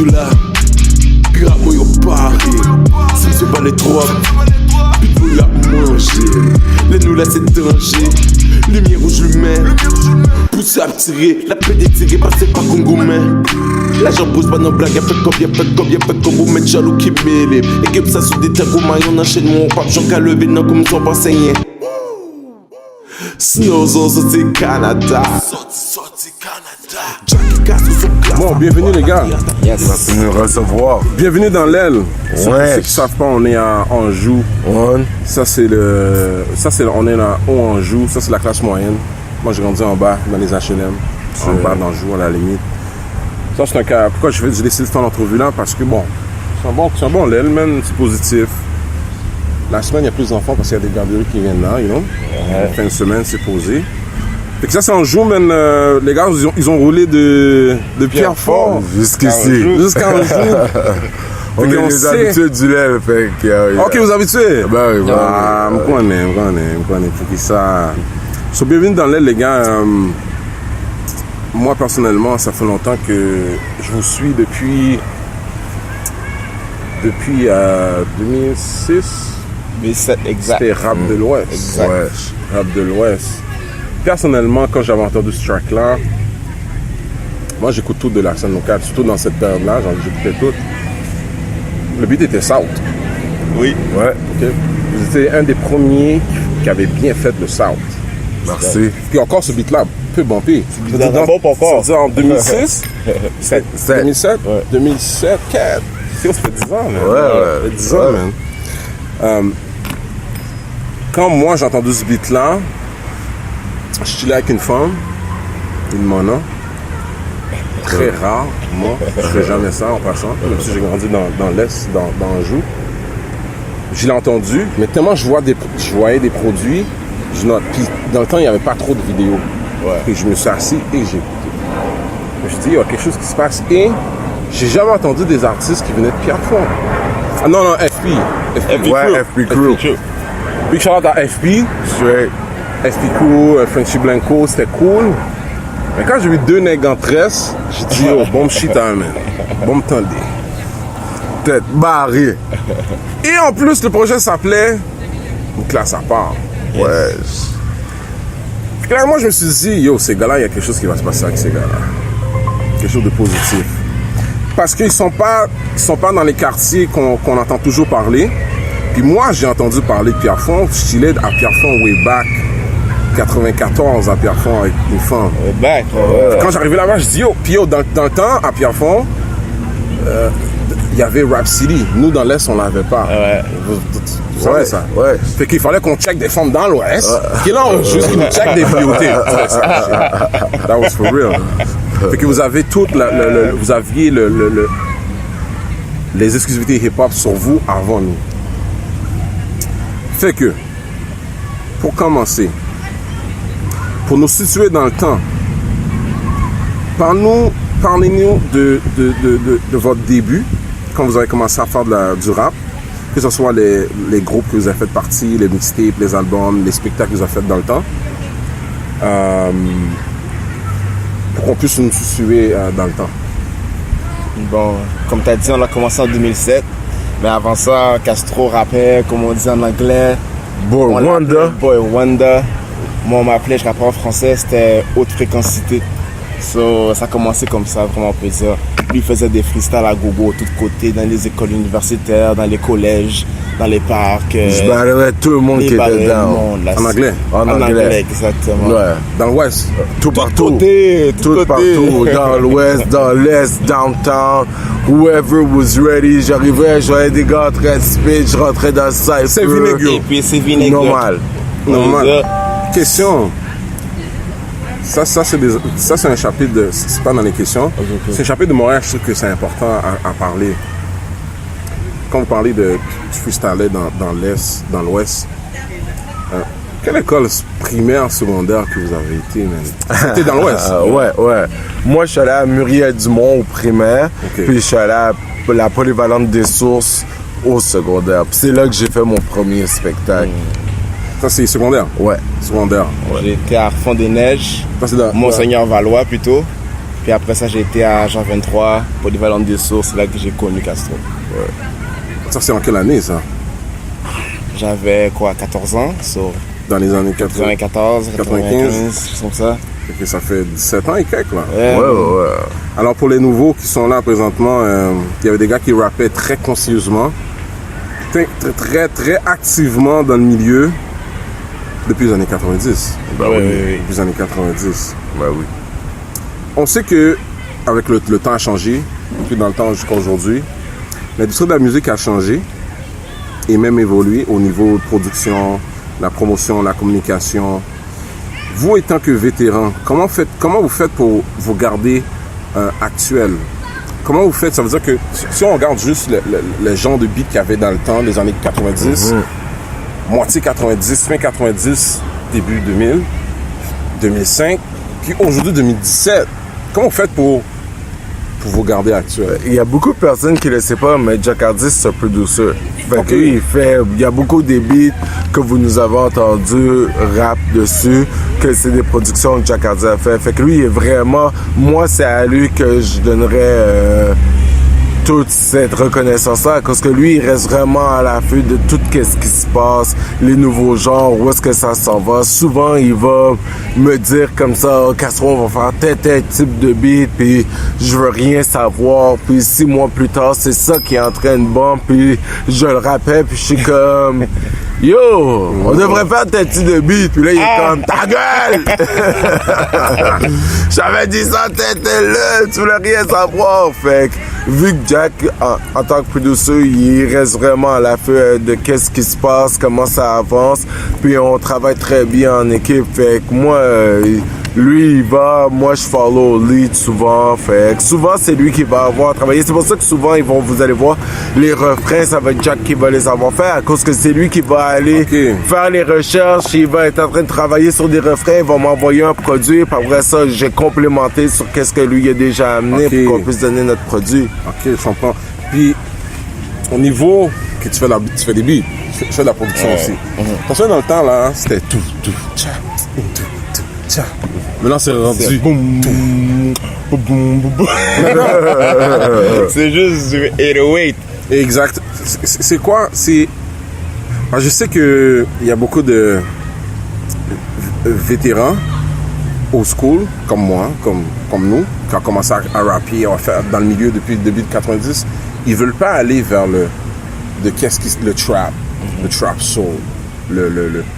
joue là. Pirate moi au Paris. Si monsieur pas les trois, pitbull à manger. Les nous là c'est danger. Lumière rouge lumière. Pousse à me tirer. La pédé tirée passée par Congo main. L'argent pose pas nos blagues. Y'a fait comme vous mettez jaloux qui mêlent. Et que ça sous des tagos maillons enchaîne mon pape. J'en qu'à lever non comme son pas saigné. Snowzo sorti Canada. Bon, bienvenue les gars. Yes. Merci de nous recevoir. Bienvenue dans l'aile. Ouais. Ceux qui ne savent pas, on est à Anjou. Ouais. On est là haut Anjou. Ça, c'est la classe moyenne. Moi, j'ai grandi en bas, dans les HLM. En bas d'Anjou, à la limite. Ça, c'est un cas. Pourquoi j'ai décidé de faire l'entrevue là? Parce que bon, c'est un bon l'aile, même, c'est positif. La semaine, il y a plus d'enfants parce qu'il y a des garderies qui viennent là, you know. Fin de semaine, c'est posé. Fait que ça, c'est Anjou, man. Les gars, ils ont roulé de Pierrefonds Jusqu'ici. jusqu'à Anjou. On est les habitués du lait, fait que... Ok, vous habitués? Ben oui, Ah, je connais. Faut que ça... So, bienvenue dans l'aile, les gars. Moi, personnellement, ça fait longtemps que je vous suis depuis 2006. 2007, exact. C'était Rap de l'Ouest. Exact. Ouais, Rap de l'Ouest. Personnellement, quand j'avais entendu ce track-là, moi j'écoute tout de la scène locale, surtout dans cette période-là, j'écoutais tout. Le beat était South. Oui. Ouais. Okay? Vous étiez un des premiers qui avait bien fait le South. Merci. Puis encore ce beat-là, peu bumpé. beat-là bombe encore. Ça veut dire en 2006 2007 Ouais. 2007, 4. Ça fait 10 ans, man. Ouais. Ça fait 10 ans, man. Quand moi j'ai entendu ce beat-là, je suis avec une femme, une mono, très rare, moi, je fais jamais ça en passant, même si j'ai grandi dans l'Est, dans Anjou. Je l'ai entendu, mais tellement je voyais des produits, je note. Puis dans le temps, il n'y avait pas trop de vidéos. Ouais. Et je me suis assis et j'ai écouté. Je me suis dit, il y a quelque chose qui se passe. Et j'ai jamais entendu des artistes qui venaient de Pierrefonds. Ah non, FP. Ouais, FP Crew. Big shout out à FP. Straight. FP Crew, Frenchy Blanco, c'était cool. Mais quand j'ai vu deux nègres en tresse, j'ai dit, oh, bon shit, man. Bon me tendez. Tête barrée. Et en plus, le projet s'appelait Une classe à part. Ouais. Clairement, je me suis dit, yo, ces gars-là, il y a quelque chose qui va se passer avec ces gars-là. Quelque chose de positif. Parce qu'ils sont pas dans les quartiers qu'on entend toujours parler. Puis moi, j'ai entendu parler de Pierrefonds. Je suis allé à Pierrefonds way back, 94 à Pierrefonds avec une femme. Back. Quand j'arrivais là-bas, je dis, yo, puis yo, dans le temps, à Pierrefonds, il y avait Rap City. Nous, dans l'Est, on l'avait pas. Ouais. Vous savez ça? Ouais. Fait qu'il fallait qu'on check des femmes dans l'Ouest. Puis là, on juste nous check des beautés. That was for real. Fait que vous avez toute vous aviez les exclusivités hip-hop sur vous avant nous. Fait que, pour commencer, pour nous situer dans le temps, parlez-nous de votre début, quand vous avez commencé à faire du rap, que ce soit les groupes que vous avez fait partie, les mixtapes, les albums, les spectacles que vous avez fait dans le temps, pour qu'on puisse nous situer dans le temps. Bon, comme tu as dit, on a commencé en 2007. Mais avant ça, Castro rappait, comme on dit en anglais. Boy Wonder. Boy Wonder. Moi, on m'appelait, je rappais en français, c'était Haute Fréquencité. So, ça a commencé comme ça, vraiment plaisir. Lui, il faisait des freestyles à gogo, de tous côtés, dans les écoles universitaires, dans les collèges, dans les parcs. Je barrerais tout le monde qui était dedans. En anglais? En anglais, exactement. Ouais. Dans l'Ouest? Tout partout. Côté, Tout partout. Dans l'Ouest, dans l'Est, downtown. Whoever was ready. J'arrivais, j'avais des gars en train de spit, je rentrais dans le cypher. C'est vinaigre. Et puis c'est vinaigre. Normal. Normal. Question. Ça c'est un chapitre de... C'est pas dans les questions. Okay. C'est un chapitre de Montréal, je trouve que c'est important à parler. Quand vous parlez de freestyler dans l'Est, dans l'Ouest, quelle école primaire, secondaire que vous avez été, man? C'était dans l'Ouest? Ouais. Moi, je suis allé à Muriel-Dumont au primaire, Okay. puis je suis allé à la polyvalente des sources au secondaire. Puis c'est là que j'ai fait mon premier spectacle. Ça, c'est secondaire? Ouais. Secondaire. J'étais à Fond des Neiges, Ça, c'est dans... Monseigneur Valois plutôt. Puis après ça, j'ai été à Jean 23, Polyvalent des Sources, c'est là que j'ai connu Castro. Ça, c'est en quelle année, ça? J'avais quoi, 14 ans, so, Dans les années 80. 94, 95, c'est comme ça. Ok, ça fait 17 ans et quelques, là. Ouais. Alors, pour les nouveaux qui sont là présentement, il y avait des gars qui rappaient très conscieusement, très activement dans le milieu depuis les années 90. Ben oui. Depuis les années 90. Ben oui. On sait que avec le temps a changé, depuis dans le temps jusqu'à aujourd'hui, l'industrie de la musique a changé et même évolué au niveau de production, la promotion, la communication. Vous, étant que vétéran, comment vous faites pour vous garder actuel? Comment vous faites? Ça veut dire que si on regarde juste le genre de beat qu'il y avait dans le temps, les années 90, moitié 90, fin 90, début 2000, 2005, puis aujourd'hui 2017, comment vous faites pour vous garder actuel? Il y a beaucoup de personnes qui ne le savent pas, mais Jack Hardy, c'est un producer. Fait que lui, il y a beaucoup de beats que vous nous avez entendus rap dessus, que c'est des productions que Jack Hardy a fait. Fait que lui, il est vraiment, moi, c'est à lui que je donnerais toute cette reconnaissance-là, parce que lui, il reste vraiment à l'affût de tout ce qui se passe, les nouveaux genres, où est-ce que ça s'en va. Souvent, il va me dire comme ça, Castro, on va faire tel type de beat, puis je veux rien savoir, puis 6 mois plus tard, c'est ça qui est en train de bon, puis je le rappelle, puis je suis comme... Yo, on devrait faire tel type de beat. Puis là, il est comme, ta gueule! J'avais dit ça, t'étais là, tu voulais rien savoir. Fait que, vu que Jack, en tant que producer, il reste vraiment à l'affût de qu'est-ce qui se passe, comment ça avance. Puis on travaille très bien en équipe. Fait que moi, lui, il va, moi, je follow lead souvent. Fait que souvent, c'est lui qui va avoir travaillé. C'est pour ça que souvent, vous allez voir, les refrains, ça va être Jack qui va les avoir fait, à cause que c'est lui qui va aller faire les recherches, il va être en train de travailler sur des refrains, il va m'envoyer un produit, puis après ça, j'ai complémenté sur qu'est-ce que lui a déjà amené pour qu'on puisse donner notre produit. Ok, je comprends. Puis, au niveau que tu fais des beats, tu fais de la production aussi. Parce que dans le temps, là, c'était tout, tcha, tcha. Maintenant, c'est rendu boum, boum, boum. C'est juste du 808. Exact. C'est quoi? Je sais qu'il y a beaucoup de vétérans old school, comme moi, comme nous, qui ont commencé à rapper, à faire dans le milieu depuis le début de 90. Ils veulent pas aller vers le trap soul.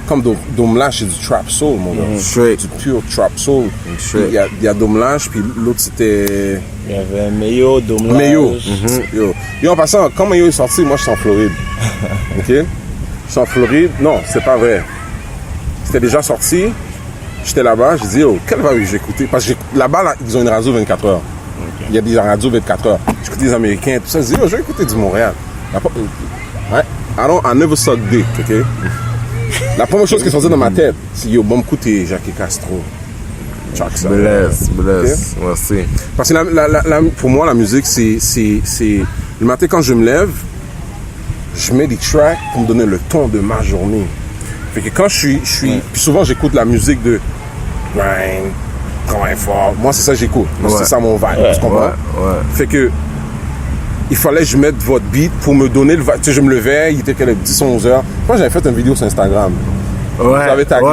Comme Domlage, c'est du trap soul, mon gars. Du pur trap soul. Il y a Domlage, puis l'autre c'était... Il y avait Mayo, Domlage. Mayo. Yo, en passant, quand Mayo est sorti, moi je suis en Floride. Ok? Je suis en Floride. Non, c'est pas vrai. C'était déjà sorti. J'étais là-bas, j'ai dit, oh, quelle va j'ai écouté? Parce que là-bas, ils ont une radio 24 heures. Il y a des radios 24 heures. J'écoute des Américains, tout ça. Je dis, oh, je vais écouter du Montréal. Ouais. I never suck dick, ok? La première chose qui est sortie dans ma tête, c'est yo, bon écouter Jackie Castro. Bless, merci. Parce que pour moi, la musique, c'est le matin quand je me lève, je mets des tracks pour me donner le ton de ma journée. Fait que quand je suis puis souvent j'écoute la musique de grind, travail fort. Moi, c'est ça que j'écoute. Moi, c'est ça mon vibe. Tu comprends? Fait que il fallait que je mette votre beat pour me donner le vibe. Tu sais, je me levais, il était 10 ou 11 heures. Moi, j'avais fait une vidéo sur Instagram. J'avais tagué.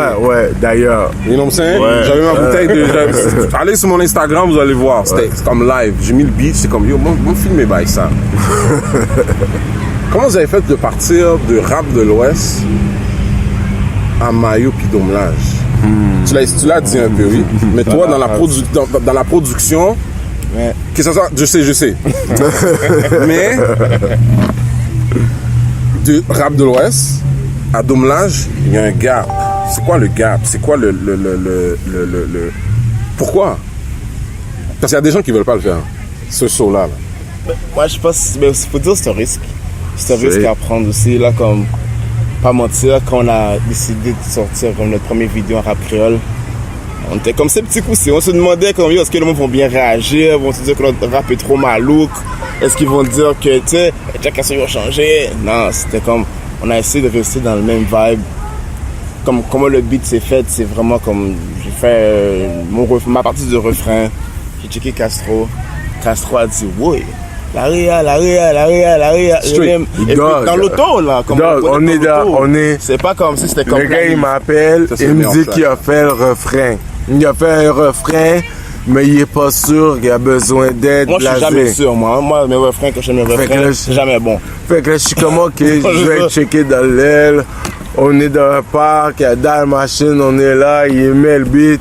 D'ailleurs. You know what I'm saying? J'avais ma bouteille de... Allez sur mon Instagram, vous allez voir. C'est comme live. J'ai mis le beat, c'est comme, yo, moi, filmer by ça. Comment vous avez fait de partir de rap de l'Ouest à Mayo puis Domlage? Tu l'as dit un peu, oui. Mais toi, dans la production, que ça soit, je sais. Mais de rap de l'Ouest à Domlage, il y a un gap. C'est quoi le gap? C'est quoi le... Pourquoi? Parce qu'il y a des gens qui veulent pas le faire. Ce saut-là. Moi, je pense... Mais il faut dire que c'est un risque. C'est un risque à prendre aussi. Là, comme... Pas mentir, quand on a décidé de sortir comme notre première vidéo en rap créole, on était comme ces petits coups. On se demandait comme, est-ce que les gens vont bien réagir? Vont se dire que notre rap est trop malouk? Est-ce qu'ils vont dire que, tu sais, Jack Castro va changer? Non, c'était comme... On a essayé de rester dans le même vibe. Comment le beat s'est fait, c'est vraiment comme... J'ai fait ma partie de refrain. j'ai checké Castro. Castro a dit, oui. La Ria. Straight. Et puis, dans l'auto, là. Comme on est. C'est pas comme si c'était comme Le gars, il m'appelle, Ça, c'est il le me meilleur dit track. qu'il a fait le refrain. Il a fait un refrain, mais il est pas sûr qu'il a besoin d'aide. Moi, je suis jamais sûr, moi. Moi, mes refrains, quand je fais mes que refrains, là, c'est jamais bon. Fait que là, je suis comme, ok, je vais checker dans l'aile. On est dans un parc, il y a dans la machine, on est là, il met le beat.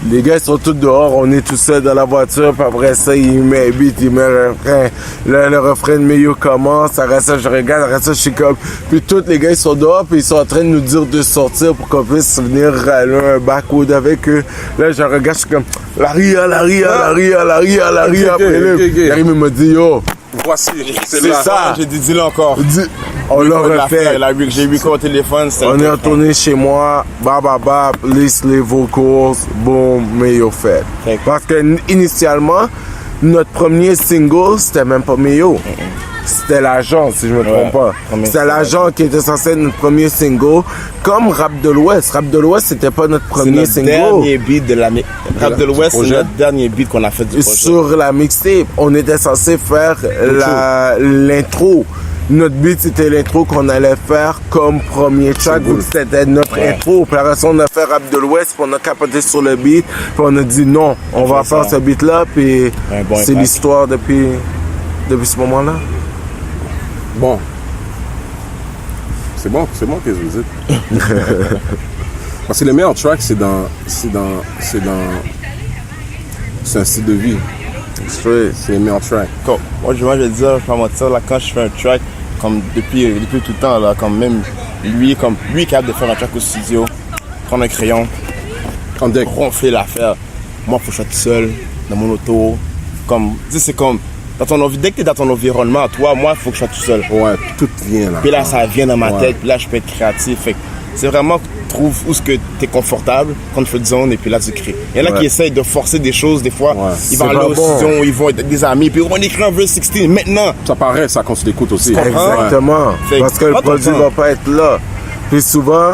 Les gars ils sont tous dehors, on est tout seul dans la voiture, puis après ça, il met le beat, il met le refrain. Là, le refrain de Meyo commence, après ça, je regarde, après ça, je suis comme... Puis tous les gars, ils sont dehors, puis ils sont en train de nous dire de sortir pour qu'on puisse venir râler un backwood avec eux. Là, je regarde, je suis comme... La Ria. Ok, Puis là, ok. il arrive, il me dit, yo, Voici, C'est là. ça. J'ai dit, dis-le encore. on l'a refait. J'ai vu quoi au téléphone, c'était On est retourné chez moi, bab, liste les vocals, boom, Meyo fait. Fait. Parce que initialement, notre premier single, c'était même pas Meyo. C'était l'agent, si je me trompe pas. C'était l'agent qui était censé être notre premier single. Comme Rap de l'Ouest. Rap de l'Ouest, c'était pas notre C'est premier notre single. dernier beat de la Rap de l'Ouest, c'est projet. notre dernier beat qu'on a fait du projet. Sur la mixtape, on était censé faire l'intro. Notre beat, c'était l'intro qu'on allait faire comme premier track, vu que c'était notre intro. Puis après ça, on a fait Rap de l'Ouest, puis on a capoté sur le beat, puis on a dit non, on va faire ce beat-là, puis Un bon c'est impact. l'histoire depuis ce moment-là. Bon. C'est bon que je vous dites. Parce que le meilleur track, c'est un style de vie. Straight. C'est le meilleur track. Moi, je vais dire, je vais pas mentir, là, quand je fais un track, comme depuis tout le temps, là, comme même lui est capable de faire un track au studio, prendre un crayon, En deck. ronfler l'affaire. Moi, faut que je sois tout seul, dans mon auto. Comme, tu sais, c'est comme, dès que t'es dans ton environnement, toi, moi, il faut que je sois tout seul. Ouais, tout vient là. Puis là, ça vient dans ma Ouais. tête, puis là, je peux être créatif. Fait que c'est vraiment, trouve où ce que t'es confortable, quand tu fais zone, et puis là, tu crées. Il y en a qui essayent de forcer des choses, des fois, Ouais. ils vont C'est aller pas au bon. studio, ils vont être avec des amis, puis on écrit un verse 16 maintenant. Ça paraît, ça quand tu l'écoutes aussi. comprends? Exactement. Fait Parce que le prends ton produit temps. va pas être là. Puis souvent,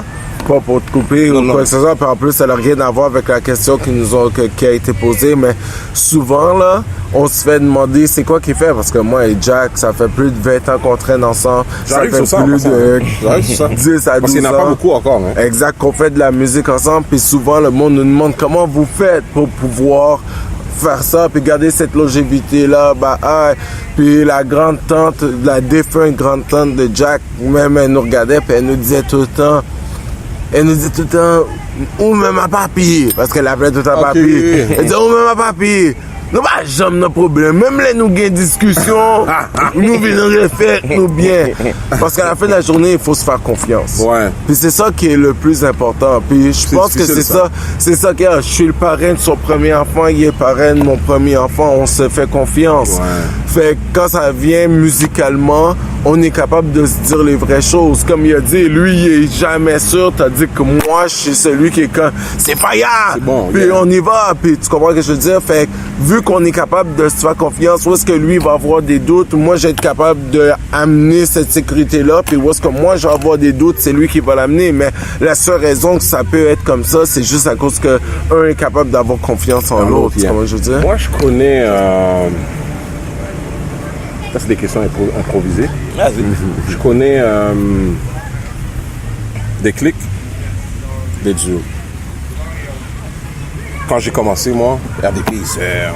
pas pour te couper ou non. quoi que ce soit, puis en plus, ça n'a rien à voir avec la question qui a été posée, mais souvent, là, on se fait demander c'est quoi qu'il fait, parce que moi et Jack, ça fait plus de 20 ans qu'on traîne ensemble. J'arrive fait sur ça, en plus passant. de J'arrive sur ça. 10 à 12 ans. Parce qu'il n'y en a pas beaucoup encore. Hein. Exact, qu'on fait de la musique ensemble, puis souvent, le monde nous demande comment vous faites pour pouvoir faire ça, puis garder cette longévité-là, puis la grande tante, la défunte grande tante de Jack, même elle nous regardait, puis elle nous disait tout le temps, où même ma papier, parce qu'elle appelait tout le temps Ok. papier. Elle disait, où même ma papier. Nous pas jamais nos problèmes, même les nous gagnons discussion, nous venons de faire nous bien. Parce qu'à la fin de la journée, il faut se faire confiance. Ouais. Puis c'est ça qui est le plus important. Puis je pense que difficile, c'est ça que je suis le parrain de son premier enfant, il est parrain de mon premier enfant, on se fait confiance. Ouais. Fait que quand ça vient musicalement, on est capable de se dire les vraies choses. Comme il a dit, lui, il est jamais sûr, t'as dit que moi, je suis celui qui est quand c'est Faya! C'est bon, Puis yeah. on y va, puis tu comprends ce que je veux dire? Fait que, vu qu'on est capable de se faire confiance, où est-ce que lui va avoir des doutes, moi, je vais être capable d'amener cette sécurité-là, puis où est-ce que moi, je vais avoir des doutes, c'est lui qui va l'amener. Mais la seule raison que ça peut être comme ça, c'est juste à cause que un est capable d'avoir confiance en l'autre. Tu yeah. comprends ce que je veux dire? Moi, je connais. Ça, c'est des questions improvisées. Vas-y. Je connais des clics, des duos. Quand j'ai commencé, moi, il y a des payseurs,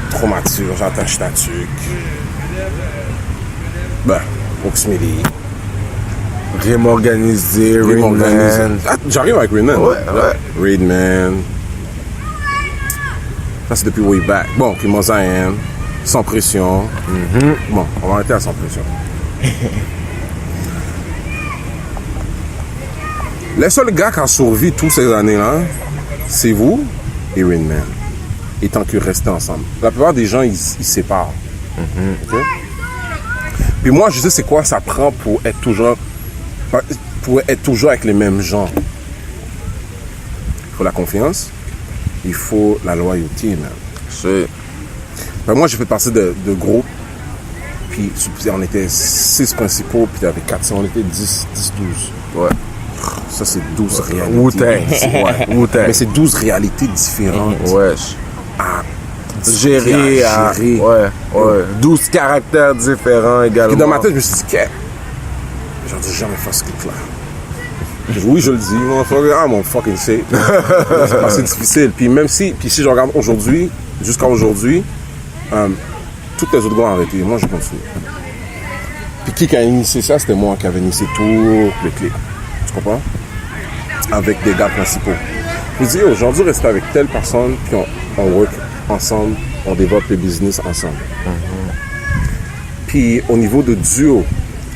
trop mature, j'entends Statuc, Proximity, Rime organisé, Rime Rain organisé. Man. Ah, j'arrive avec Raidman. Ouais. Raidman. Ça, c'est depuis way back. Bon, puis Mosaïen, Sans Pression. Bon, on va arrêter à Sans Pression. Les seuls gars qui ont survécu toutes ces années-là, c'est vous et Rainman. Et tant qu'ils restent ensemble. La plupart des gens, ils se séparent. Ok? Puis moi, je sais c'est quoi ça prend pour être toujours avec les mêmes gens. Il faut la confiance, il faut la loyauté, man. Ben moi, j'ai fait partie de groupes, puis on était 6 principaux, puis il y avait 4, on était 10, 12. Ouais. Ça, c'est 12 réalités. Wu-Tang. Ouais. Wu-Tang. Mais c'est 12 réalités différentes. Wesh. gérer à... Ouais. 12 caractères différents également. Et dans ma tête, je me suis dit, qu'est-ce? J'en dis jamais faire ce clip-là. Oui, je le dis, mon fucking sake. C'est assez difficile. Puis même si je regarde aujourd'hui, jusqu'à aujourd'hui, toutes les autres gars ont arrêté. Moi, je continue. Puis qui a initié ça? C'était moi qui avais initié tout le clip. Tu comprends? Avec des gars principaux. Je me dis, aujourd'hui, rester avec telle personne, puis on work ensemble, on développe le business ensemble. Puis au niveau de duo,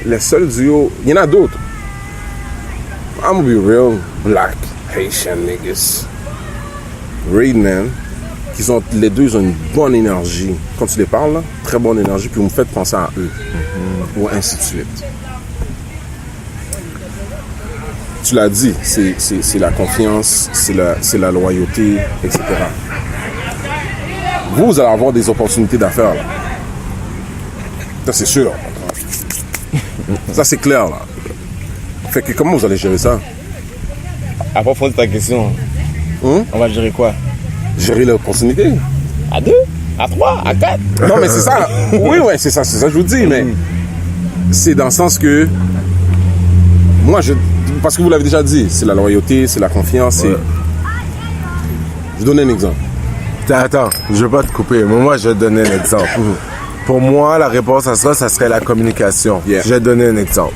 les seuls duos, il y en a d'autres. I'm gonna be real, black, Haitian niggas. Raidman, les deux, ils ont une bonne énergie. Quand tu les parles, là, très bonne énergie, puis vous me faites penser à eux. Ou ainsi de suite. Tu l'as dit, c'est la confiance, c'est la loyauté, etc. Vous allez avoir des opportunités d'affaires, là. Ça, c'est sûr. Ça, c'est clair, là. Fait que comment vous allez gérer ça? À propos de ta question, on va gérer quoi? Gérer l'opportunité. À 2? À 3? À 4? Non, mais c'est ça. Oui, c'est ça que je vous dis, mais c'est dans le sens que moi, parce que vous l'avez déjà dit, c'est la loyauté, c'est la confiance. Ouais. Je vais donner un exemple. Attends, je vais pas te couper, mais moi, je vais te donner un exemple. Pour moi, la réponse à ça serait la communication. Yeah. Je vais te donner un exemple.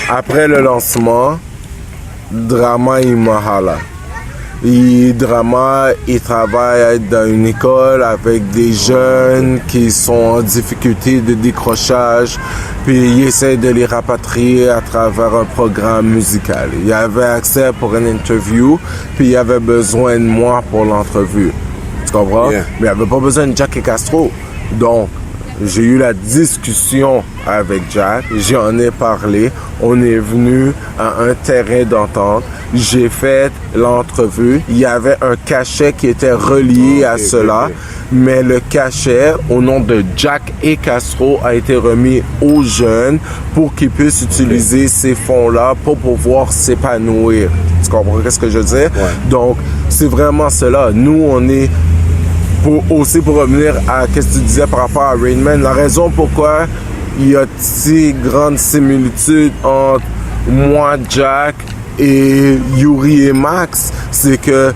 Après le lancement, Drama et Mahala. Drama, il travaille dans une école avec des jeunes qui sont en difficulté de décrochage, puis il essaie de les rapatrier à travers un programme musical. Il avait accès pour une interview, puis il avait besoin de moi pour l'entrevue. Tu comprends? Yeah. Mais il avait pas besoin de Jack et Castro. Donc, j'ai eu la discussion avec Jack, j'en ai parlé, on est venu à un terrain d'entente, j'ai fait l'entrevue, il y avait un cachet qui était relié à cela, mais le cachet au nom de Jack et Castro a été remis aux jeunes pour qu'ils puissent utiliser ces fonds-là pour pouvoir s'épanouir. Tu comprends ce que je veux dire? Ouais. Donc, c'est vraiment cela. Nous, on est... Pour revenir à ce que tu disais par rapport à Raidman, la raison pourquoi il y a si grande similitude entre moi, Jack et Yuri et Max, c'est que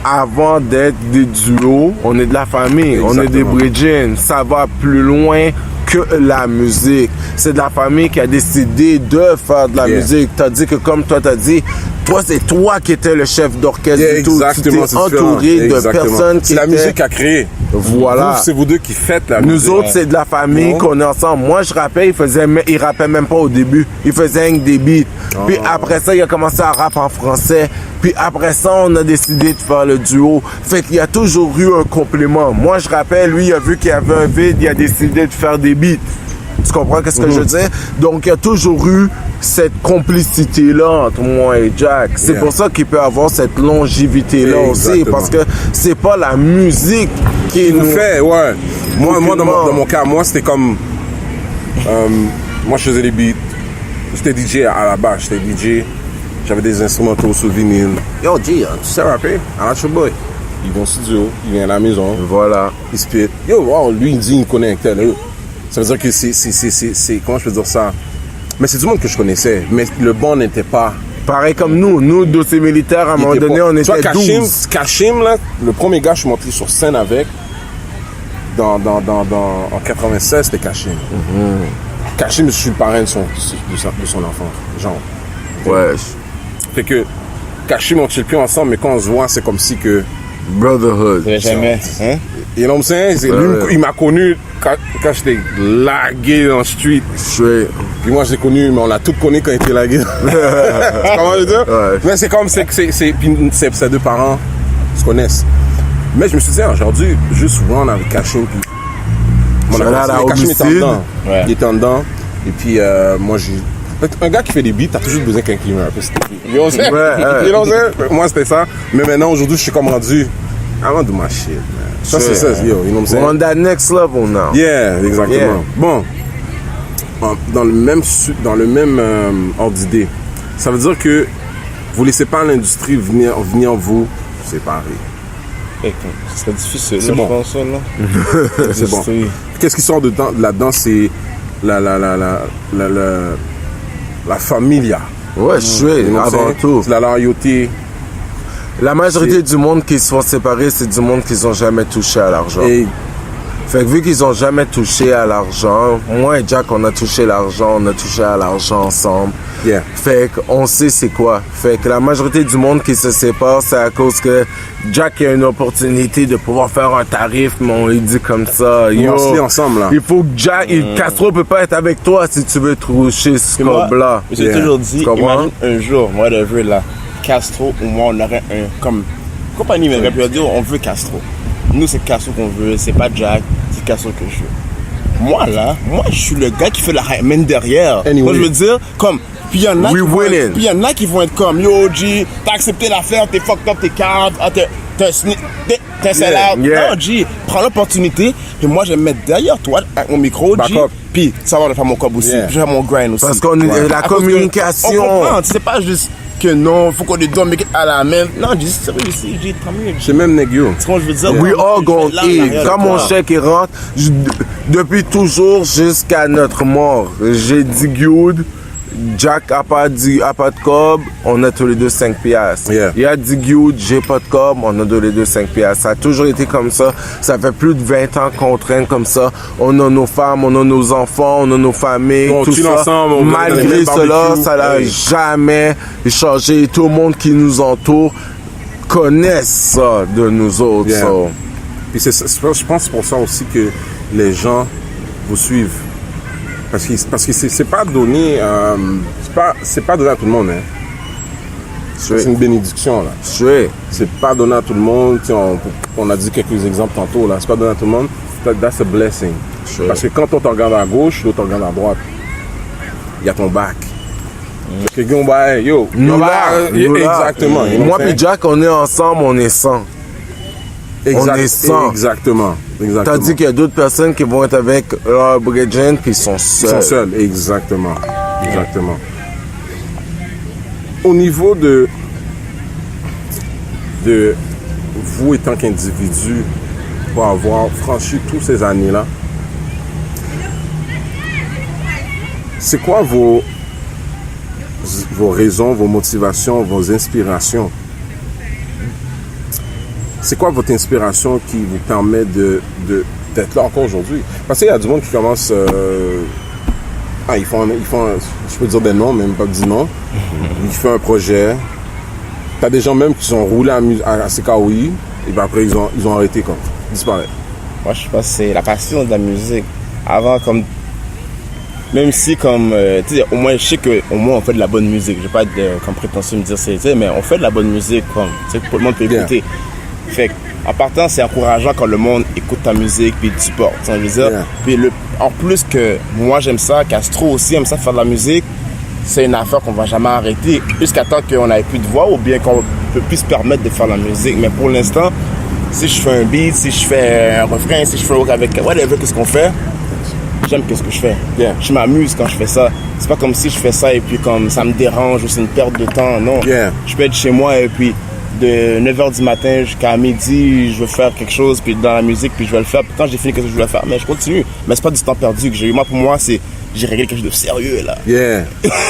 avant d'être des duos, on est de la famille, exactement. On est des bridging, ça va plus loin que la musique. C'est de la famille qui a décidé de faire de la musique. T'as dit que comme toi t'as dit, toi c'est toi qui étais le chef d'orchestre et tout. Tu t'es entouré de personnes qui c'est la musique à créer. Voilà. C'est vous deux qui faites la musique. Nous autres c'est de la famille qu'on est ensemble. Moi je rappais, il rappait même pas au début. Il faisait un des beats. Puis après ça il a commencé à rapper en français. Puis après ça on a décidé de faire le duo. Fait qu'il y a toujours eu un complément. Moi je rappelle, lui il a vu qu'il y avait un vide, il a décidé de faire des beats. Tu comprends qu'est-ce que je veux dire? Donc, il y a toujours eu cette complicité-là entre moi et Jack. C'est pour ça qu'il peut avoir cette longévité-là aussi. Parce que c'est pas la musique qui nous fait, ouais. Moi dans mon cas, moi, c'était comme... moi, je faisais des beats. J'étais DJ à la base. J'étais DJ. J'avais des instrumentaux sur vinyle. Yo, G, tu sais rapper? Arrête boy. Il vient au studio, il vient à la maison. Voilà. Il spit. Yo, wow, lui, il dit, il connaît un tel. Ça veut dire que c'est comment je peux dire ça? Mais c'est du monde que je connaissais, mais le bon n'était pas... Pareil comme nous dossiers militaires, à un moment donné, on était 12. Kashim, là, le premier gars, je suis monté sur scène avec, en 96, c'était Kashim. Kashim, je suis le parrain de son enfant, genre. Ouais. Fait que Kashim, on chill plus ensemble, mais quand on se voit, c'est comme si que... Brotherhood. Jamais. Hein? You know what I'm saying? Il m'a connu quand j'étais lagué dans le street. Puis moi, je l'ai connu, mais on l'a tous connu quand il était lagué. Comment je veux dire? Ouais. Mais c'est comme, ses deux parents se connaissent. Mais je me suis dit, aujourd'hui, juste run avec Kashim. Kashim était en dedans. Ouais. Il était en dedans. Et puis, moi, un gars qui fait des beats, t'as toujours besoin qu'un climat. Moi, c'était ça. Mais maintenant, aujourd'hui, je suis comme rendu. I want to do my shit, man. Ça, c'est ça, yo, you know what I'm saying? We're on that next level now. Yeah, exactement. Yeah. Bon, dans le même ordre d'idée, ça veut dire que vous laissez pas l'industrie venir vous séparer. Ce serait difficile, C'est là, bon. je pense, ça, là. C'est bon. Oui. Qu'est-ce qui sort là-dedans, c'est la familia. Ouais, je suis, avant tout. C'est la loyauté. La majorité du monde qui se sont séparés, c'est du monde qui n'ont jamais touché à l'argent. Et Fait que vu qu'ils n'ont jamais touché à l'argent, moi et Jack, on a touché l'argent, on a touché à l'argent ensemble. yeah. Fait qu'on sait c'est quoi. Fait que la majorité du monde qui se sépare, c'est à cause que Jack a une opportunité de pouvoir faire un tarif, mais on lui dit comme ça. On va se lier ensemble, là. Il faut que Jack, Castro peut pas être avec toi si tu veux toucher ce Puis moi, cob-là. j'ai Yeah. toujours dit, Tu comprends? imagine un jour, whatever, là, Castro ou moi, on aurait un, comme, compagnie viendrait puis on dire, on veut Castro. Nous, c'est Castro qu'on veut, c'est pas Jack, c'est Castro que je veux. Moi, là, je suis le gars qui fait la main derrière. Anyway. Moi, je veux dire, comme, puis il y en a We qui vont winning. être, puis il y en a qui vont être comme, yo, G, t'as accepté l'affaire, t'es fucked up, t'es cave, t'es sell out. Yeah. Non, G, prends l'opportunité, et moi, je vais me mettre derrière toi, avec mon micro, Back G, up. puis ça va faire mon cob aussi, Yeah. puis je vais faire mon grind aussi. Parce qu'on est Ouais. la À cause que communication. On comprend, c'est pas juste que non, faut qu'on les donne mais à la même. Non, je dis sérieux ici, j'ai tant mieux. C'est même Negio. C'est ce que je veux dire. We Moi, all je gonna vais là, eat. derrière Quand de mon toi. chèque il rentre, depuis toujours jusqu'à notre mort, j'ai dit good. Jack a pas de cob, on a tous les deux 5 piastres. Yeah. Il a dit good, j'ai pas de cob, on a tous les deux 5 piastres. Ça a toujours été comme ça. Ça fait plus de 20 ans qu'on traîne comme ça. On a nos femmes, on a nos enfants, on a nos familles, On tout chill ça. ensemble, on va dans les Malgré mêmes cela, barbecues. ça n'a Hey. jamais changé. Tout le monde qui nous entoure connaît ça de nous autres. Yeah. so. Puis je pense que c'est pour ça aussi que les gens vous suivent. Parce que c'est pas donné, c'est pas donné à tout le monde. Hein. C'est une bénédiction là. Straight. C'est pas donné à tout le monde. Tu sais, on a dit quelques exemples tantôt là. C'est pas donné à tout le monde. That's a blessing. Sure. Parce que quand on te regarde à gauche, l'autre te regarde à droite. Il y a ton back. Quelqu'un va, yo, Nous yo, là, bah, nous là. exactement. you know Moi what I'm et Jack, on est ensemble, on est 100. saying? on est 100. Exactement. Tandis qu'il y a d'autres personnes qui vont être avec leur brethren puis ils sont Ils seuls. sont seuls, exactement. Exactement. Au niveau de vous étant qu'individu, pour avoir franchi toutes ces années-là, c'est quoi vos raisons, vos motivations, vos inspirations? C'est quoi votre inspiration qui vous permet d'être là encore aujourd'hui? Parce qu'il y a du monde qui commence... ils font, je peux dire des noms, même pas dire non. Ils font un projet. T'as des gens même qui sont roulés à CKOI, et puis après ils ont arrêté comme disparaître. Moi, je pense que c'est la passion de la musique. Avant, comme. Même si, comme. Tu sais, au moins, je sais qu'au moins, on fait de la bonne musique. J'ai pas comme prétention de me dire c'est. Mais on fait de la bonne musique, comme. Tu sais, tout le monde peut écouter. Yeah. Fait en partant, c'est encourageant quand le monde écoute ta musique puis te supporte. Tu sais, je veux dire. Yeah. Puis en plus que moi, j'aime ça, Castro aussi aime ça faire de la musique. C'est une affaire qu'on va jamais arrêter jusqu'à temps qu'on n'ait plus de voix ou bien qu'on peut plus se permettre de faire de la musique. Mais pour l'instant, si je fais un beat, si je fais un refrain, si je fais avec whatever, qu'est-ce qu'on fait, j'aime qu'est-ce que je fais. Yeah. Je m'amuse quand je fais ça. C'est pas comme si je fais ça et puis comme ça me dérange ou c'est une perte de temps. Non. Yeah. Je peux être chez moi et puis de 9h du matin jusqu'à midi, je veux faire quelque chose puis dans la musique puis je vais le faire. Puis quand j'ai fini, qu'est-ce que je voulais faire, mais je continue. Mais c'est pas du temps perdu que j'ai eu. Moi, pour moi, c'est j'ai réglé quelque chose de sérieux là. Yeah.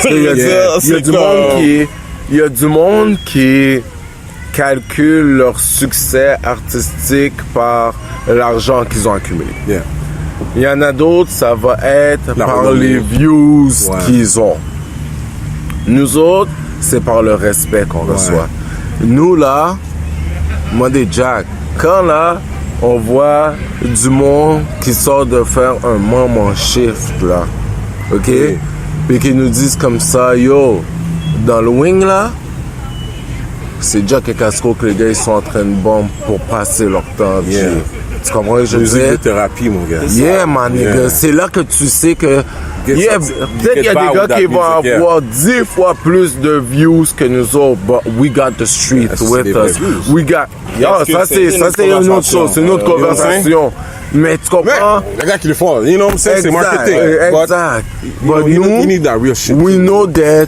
Il y a, Yeah. il y a du monde qui calcule leur succès artistique par l'argent qu'ils ont accumulé. Yeah. Il y en a d'autres, ça va être La par renommée. les views Ouais. qu'ils ont. Nous autres, c'est par le respect qu'on reçoit. Nous là, moi des Jack, quand là, on voit du monde qui sort de faire un moment shift là, ok? Oui. Puis qui nous disent comme ça, yo, dans le wing là, c'est Jack et Castro que les gars ils sont en train de bomber pour passer leur temps. G. Yeah. Tu comprends ce que je veux Musique de dire? thérapie, mon gars. Yeah, man, nigga. Yeah. C'est là que tu sais que. Get Yeah, some- peut-être qu'il y a get by des gars with that qui vont music, yeah. avoir 10 fois plus de views que nous autres, but we got the street Yeah, c'est with des vrais us. views. We got. Yo, Parce que ça c'est c'est ça une c'est une autre conversation. chose, c'est une autre You know what I'm conversation. Mais tu Mais, comprends? les gars qui le font, you know what I'm saying? C'est marketing. Exact. But But you nous, need that real shit. we know that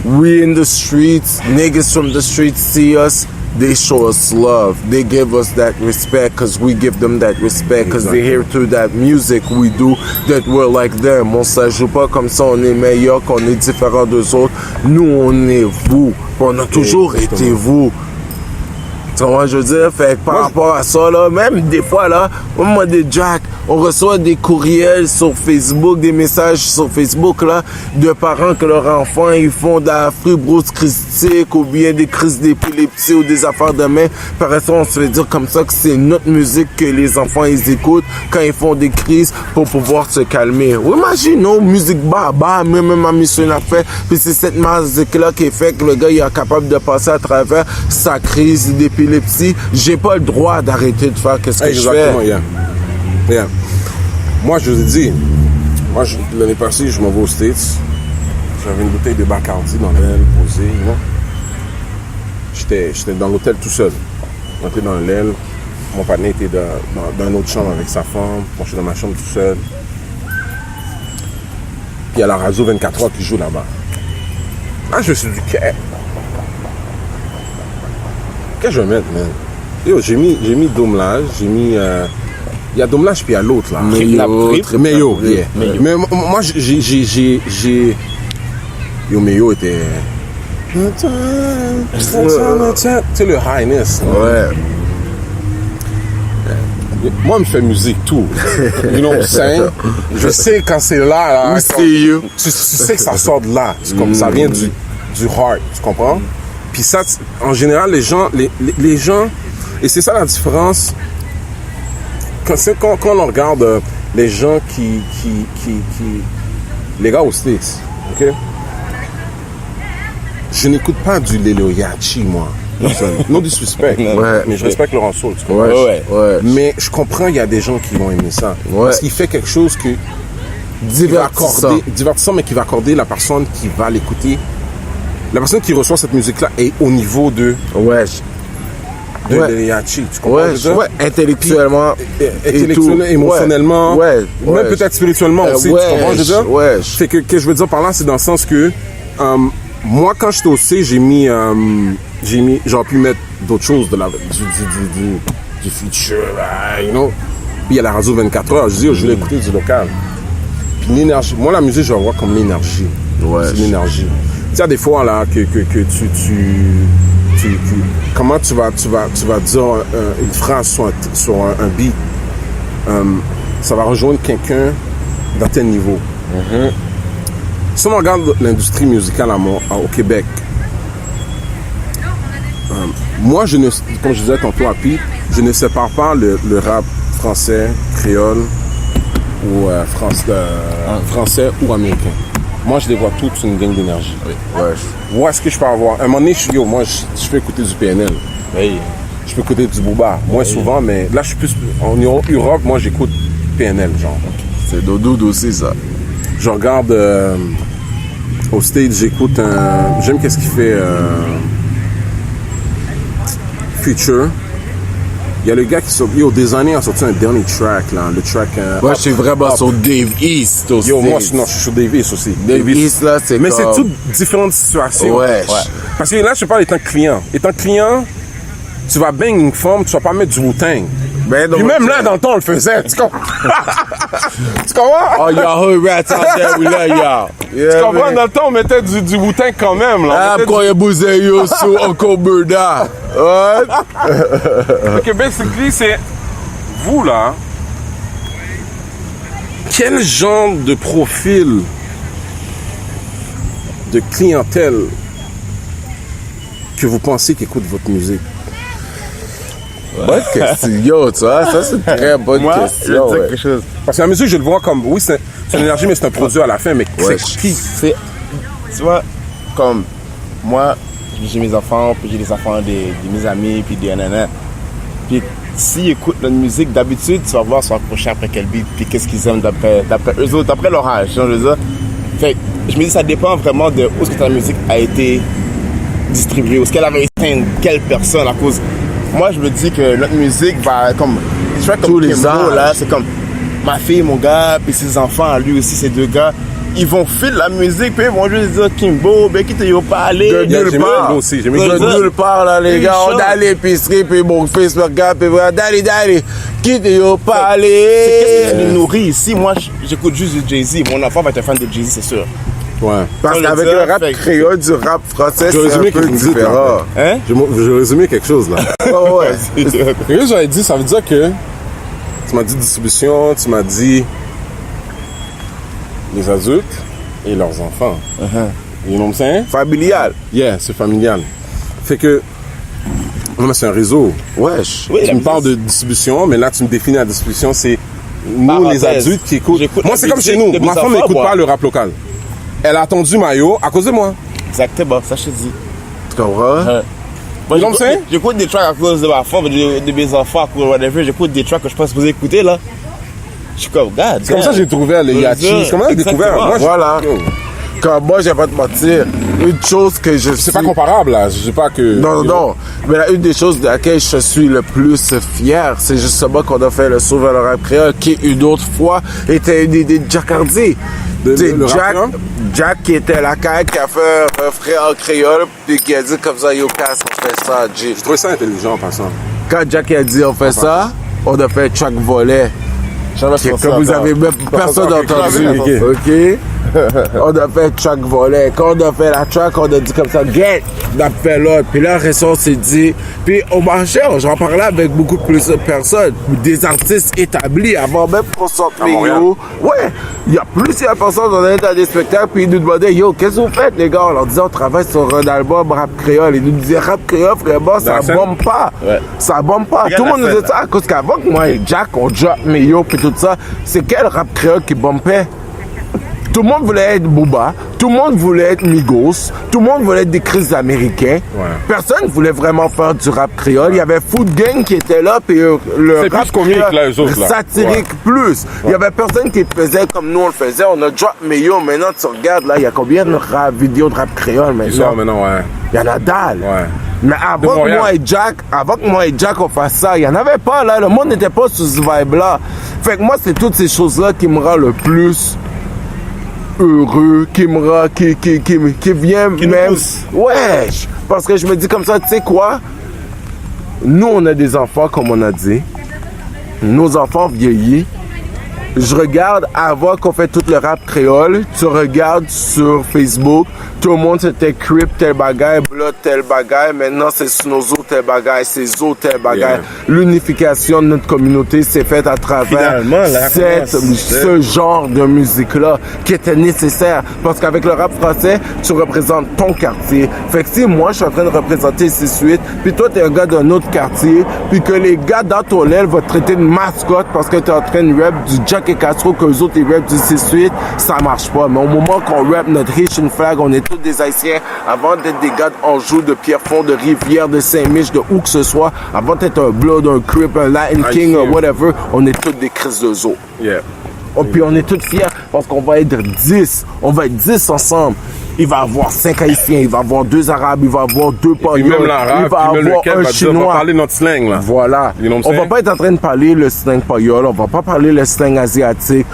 we in the streets, niggas from the streets see us, they show us love. They give us that respect because we give them that respect because they hear through that music we do that we're like them. On s'ajoute pas comme ça, on est meilleur, qu'on est différent d'eux autres. Nous, on est vous. On a toujours été vous. Tu vois, je veux dire, fait que par rapport à ça, là, même des fois, là, au moment des Jack, on reçoit des courriels sur Facebook, des messages sur Facebook, là, de parents que leurs enfants, ils font de la fibrose christique ou bien des crises d'épilepsie ou des affaires de main. Par ça, on se fait dire comme ça que c'est notre musique que les enfants, ils écoutent quand ils font des crises pour pouvoir se calmer. Ou imaginons, musique baba, même ma mission l'a fait, puis c'est cette musique-là qui fait que le gars, il est capable de passer à travers sa crise d'épilepsie. J'ai pas le droit d'arrêter de faire qu'est-ce que je fais. Yeah. Moi, je vous ai dit, l'année passée, je m'en vais aux States. J'avais une bouteille de Bacardi dans l'aile posée. You know? J'étais dans l'hôtel tout seul. Rentré dans l'aile. Mon partenaire était dans une autre chambre avec sa femme. Moi, je suis dans ma chambre tout seul. Puis il y a la radio 24 heures qui joue là-bas. Ah, je me suis dit, qu'est-ce que je vais mettre, man? Yo, j'ai mis Domlage, j'ai mis... Il y a Domlage puis il y a l'autre, là. Meyo, yeah. Mais moi, j'ai... Yo, Meyo était... Tu sais, le highness. Ouais. Moi, je me fais musique, tout. You know what I'm saying? Je sais quand c'est là. Tu sais que ça sort de là. C'est comme ça vient du heart, tu comprends? Puis ça, en général, les gens, et c'est ça la différence, quand on regarde les gens les gars aux States, ok? Je n'écoute pas du Lelo Yachi, moi. No disrespect, mais je respecte Laurent Soul, tu comprends? Ouais. Mais je comprends, il y a des gens qui vont aimer ça. Parce qu'il fait quelque chose que... divertissant, mais qui va accorder la personne qui va l'écouter. La personne qui reçoit cette musique-là est au niveau de Yachi, tu comprends? Intellectuellement, émotionnellement, même peut-être spirituellement aussi, tu comprends? Je veux dire? Fait que je veux dire par là, c'est dans le sens que moi, quand j'étais au C, j'aurais pu mettre d'autres choses du futur, you know? Puis il y a la radio 24 heures, je dis, je voulais écouter du local. Puis l'énergie, moi la musique, je la vois comme l'énergie. C'est l'énergie. Tu sais, des fois, là, que comment tu vas dire une phrase sur un beat, ça va rejoindre quelqu'un d'un tel niveau. Si on regarde l'industrie musicale au Québec, moi, comme je disais tantôt à Pete, je ne sépare pas le rap français, créole ou français ou américain. Moi, je les vois toutes une gang d'énergie. Où est-ce que je peux avoir? À un moment donné, je peux écouter du PNL. Je peux écouter du Booba. Moins souvent, mais là, je suis plus... En Europe, moi, j'écoute PNL, genre. C'est Dodo aussi, ça. Je regarde... au stage, j'écoute j'aime qu'est-ce qu'il fait... Future. Il y a le gars qui sort... Yo, des années a sorti un dernier track, là. Le track... Moi, je suis vraiment sur Dave East aussi. Yo, moi, je suis sur Dave East aussi. Dave East, là, c'est mais c'est toutes différentes situations. Ouais. Parce que là, je te parle étant client. Étant client, tu vas bang une femme, tu vas pas mettre du Wu-Tang. Puis même là, dans le temps, on le faisait. Tu comprends? Tu comprends? Oh, y'all hood rats out there, we love y'all. Tu comprends? Dans le temps, on mettait du Wu-Tang quand même, là. Quand il bousé yo sur Uncle Burda. Ok, basically, c'est vous, là. Quel genre de profil de clientèle que vous pensez qui écoute votre musique? Bonne question, tu vois. Ça, c'est une très bonne question. Je vais dire quelque chose. Parce que la musique, je le vois comme... Oui, c'est une énergie, mais c'est un produit à la fin. Mais c'est qui? Tu vois, comme moi, j'ai mes enfants, puis j'ai les enfants de mes amis, puis des nanas. Puis s'ils écoutent notre musique, d'habitude, tu vas voir sont accrochés après quel beat, puis qu'est-ce qu'ils aiment d'après eux autres, d'après leur âge. Je veux dire. Fait je me dis, ça dépend vraiment de où est-ce que ta musique a été distribuée, où est-ce qu'elle avait été quelle personne à cause... Moi, je me dis que notre musique va comme... Je fais comme tous les ans, là, c'est comme ma fille, mon gars, puis ses enfants, lui aussi, ses deux gars. ils vont filer la musique, puis ils vont juste dire Kimbo, ben qui te y a parlé. De nulle part. aussi, j'ai mis De nulle part, là, les gars. On est à l'épicerie, puis mon fils me regarde, puis daddy, qui te y a parlé? Qu'est-ce qui nous nourrit ici? Moi, j'écoute juste du Jay-Z. Mon enfant va être un fan de Jay-Z, c'est sûr. Ouais. Parce On le qu'avec dit, le rap fait- créole du rap français, Je c'est résumé un peu quelque chose, différent. là. Hein? Je vais résumer quelque chose là. Ouais, ouais. Et là, j'avais dit, ça veut dire que tu m'as dit distribution, tu m'as dit les adultes et leurs enfants. You know what I'm saying? Familial. Yeah, c'est familial. Fait que, non, mais c'est un réseau. Wesh. Oui, Tu la me parles musique. de distribution, mais là, tu me définis la distribution, c'est nous, Parenthèse. les adultes qui écoutent. J'écoute Moi, la c'est comme musique chez nous. de mes Ma femme enfants, n'écoute moi. pas le rap local. Elle a attendu Mayo à cause de moi. Exactement, ça je te dis. Tu comprends? Moi, You know what I'm saying? j'écoute des tracks à cause de ma femme, de mes enfants, à cause de whatever. J'écoute des tracks que je pense que vous écouter là. Je suis comme, God. C'est comme ça que j'ai découvert les Yachi. C'est comme ça que j'ai découvert. Exactement. Moi, Voilà. Comme moi, j'ai pas te mentir, une chose que je suis... c'est pas comparable, là. Je sais pas que... Non, non. Mais là, une des choses de laquelle je suis le plus fier, c'est justement qu'on a fait le saut vers le rap créole, qui une autre fois était une idée de Jack Hardy. De- Tu sais, le rap Jack, créole? Jack qui était la caille, qui a fait un refrain en créole, puis qui a dit comme ça, yo, casse, on fait ça, G. Je trouvais ça intelligent en passant. Quand Jack a dit on fait ça, on a fait track volet. Que vous avez même personne entendu. OK? On a fait track volet. Quand on a fait la track, on a dit comme ça, get! On a fait l'autre. Puis là, on s'est dit. Puis on marchait, j'en parlais avec beaucoup plus de personnes, des artistes établis avant même qu'on sorte À les Montréal. yo. Ouais, il y a plusieurs personnes, on allait dans des spectacles, puis ils nous demandaient, yo, qu'est-ce que vous faites, les gars? On leur disait, on travaille sur un album rap créole. Ils nous disaient, rap créole, vraiment, ça Dans la bombe pas. Ouais. Ça bombe pas. Regarde Tout le monde la nous scène, disait ça, à cause qu'avant que moi et Jack, on drop Mayo, puis tout ça, c'est quel rap créole qui bombait? Tout le monde voulait être Booba, tout le monde voulait être Migos, tout le monde voulait être des crises américains. Ouais. Personne voulait vraiment faire du rap créole. Il y avait Food Gang qui était là, puis le C'est rap plus comique, créole là, eux autres, là. satirique plus. Il y avait personne qui le faisait comme nous on le faisait. On a drop Mayo, maintenant tu regardes là, il y a combien de vidéos de rap créole Ils sortent maintenant? maintenant, ouais. Il y en a dalle. Ouais. Mais avant que Montréal. moi et Jack, on fasse ça, il n'y en avait pas, là. Le monde n'était pas sous ce vibe-là. Fait que moi, c'est toutes ces choses-là qui me rendent le plus heureux, qui vient Qui nous même... pousse. Ouais, parce que je me dis comme ça, tu sais quoi? Nous, on a des enfants, comme on a dit. Nos enfants vieillissent. Je regarde avant qu'on fait tout le rap créole, tu regardes sur Facebook, tout le monde c'était Crip tel bagaille, Blood tel bagaille, maintenant c'est Snozo tel bagaille, c'est Zo tel bagaille. Yeah. L'unification de notre communauté s'est faite à travers Finalement, là, ce genre de musique-là qui était nécessaire. Parce qu'avec le rap français, tu représentes ton quartier. Fait que si moi je suis en train de représenter 6-8, puis toi t'es un gars d'un autre quartier, puis que les gars dans ton aile vont te traiter de mascotte parce que t'es en train de rap du Jack et Castro, que eux autres ils rap du 6-8, ça marche pas. Mais au moment qu'on rap notre Haitian flag, on est tous des Haïtiens, avant d'être des gars d'Anjou, de Pierrefonds, de Rivière, de Saint-Mich, de où que ce soit, avant d'être un Blood, un Crip, un Latin King, Haïtien. whatever, on est tous des crises de zoo. Yeah. Oh, puis on est tous fiers parce qu'on va être 10. On va être 10 ensemble. Il va y avoir 5 Haïtiens, il va y avoir 2 Arabes, il va y avoir 2 Puis Pagnols, même l'arabe, il va puis y même avoir lequel un va dire, on va Chinois. parler notre slang, là. Voilà. You know what I'm On va saying? pas être en train de parler le slang payol, on va pas parler le slang asiatique.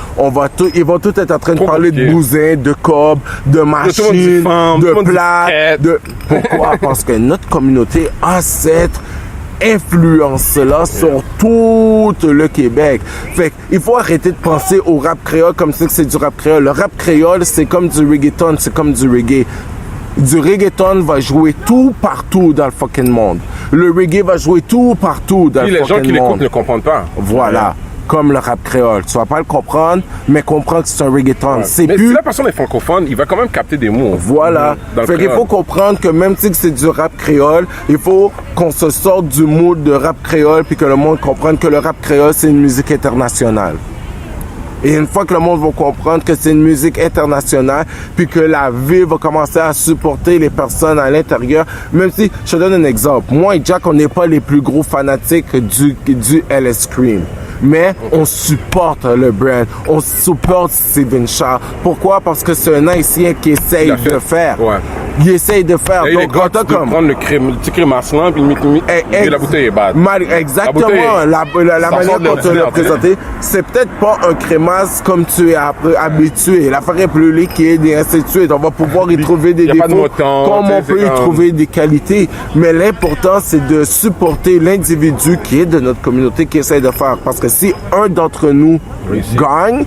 Ils vont tous être en train de Trop parler de compliqué. bousin, de cob, de monde dit machine, femme, tout le de monde dit plat, quête. de... Pourquoi? Parce que notre communauté a cette influence-là sur tout le Québec. Fait qu'il faut arrêter de penser au rap créole comme si c'est du rap créole. Le rap créole, c'est comme du reggaeton, c'est comme du reggae. Du reggaeton va jouer tout partout dans le fucking monde. Le reggae va jouer tout partout dans Puis le les gens fucking qui l'écoutent monde. ne comprennent pas. Voilà. Comme le rap créole. Tu vas pas le comprendre, mais comprendre que c'est un reggaeton. C'est Mais plus... si la personne est francophone, il va quand même capter des mots. Voilà. Dans le Fait qu'il créole. faut comprendre que même si c'est du rap créole, il faut qu'on se sorte du mood de rap créole puis que le monde comprenne que le rap créole, c'est une musique internationale. Et une fois que le monde va comprendre que c'est une musique internationale, puis que la ville va commencer à supporter les personnes à l'intérieur, même si, je te donne un exemple, moi et Jack, on n'est pas les plus gros fanatiques du LS Cream. Mais on supporte le brand, on supporte Steven Shaw. Pourquoi? Parce que c'est un Haïtien qui essaye Il a fait. de faire. Ouais. ils essayent de faire. Et les Donc, gars, en tant tu peux que... prendre le petit crémasse là, puis et la bouteille est bad. Exactement. La ça manière sort de dont tu l'as l'ordinaire, présenté, c'est peut-être pas un crémasse comme tu es habitué. L'affaire est plus liquide et ainsi de suite. On va pouvoir y trouver des Y a pas de défauts mouton, comme on tu sais, peut y c'est comme- trouver des qualités. Mais l'important, c'est de supporter l'individu qui est de notre communauté qui essaie de faire. Parce que si un d'entre nous Réussit. gagne,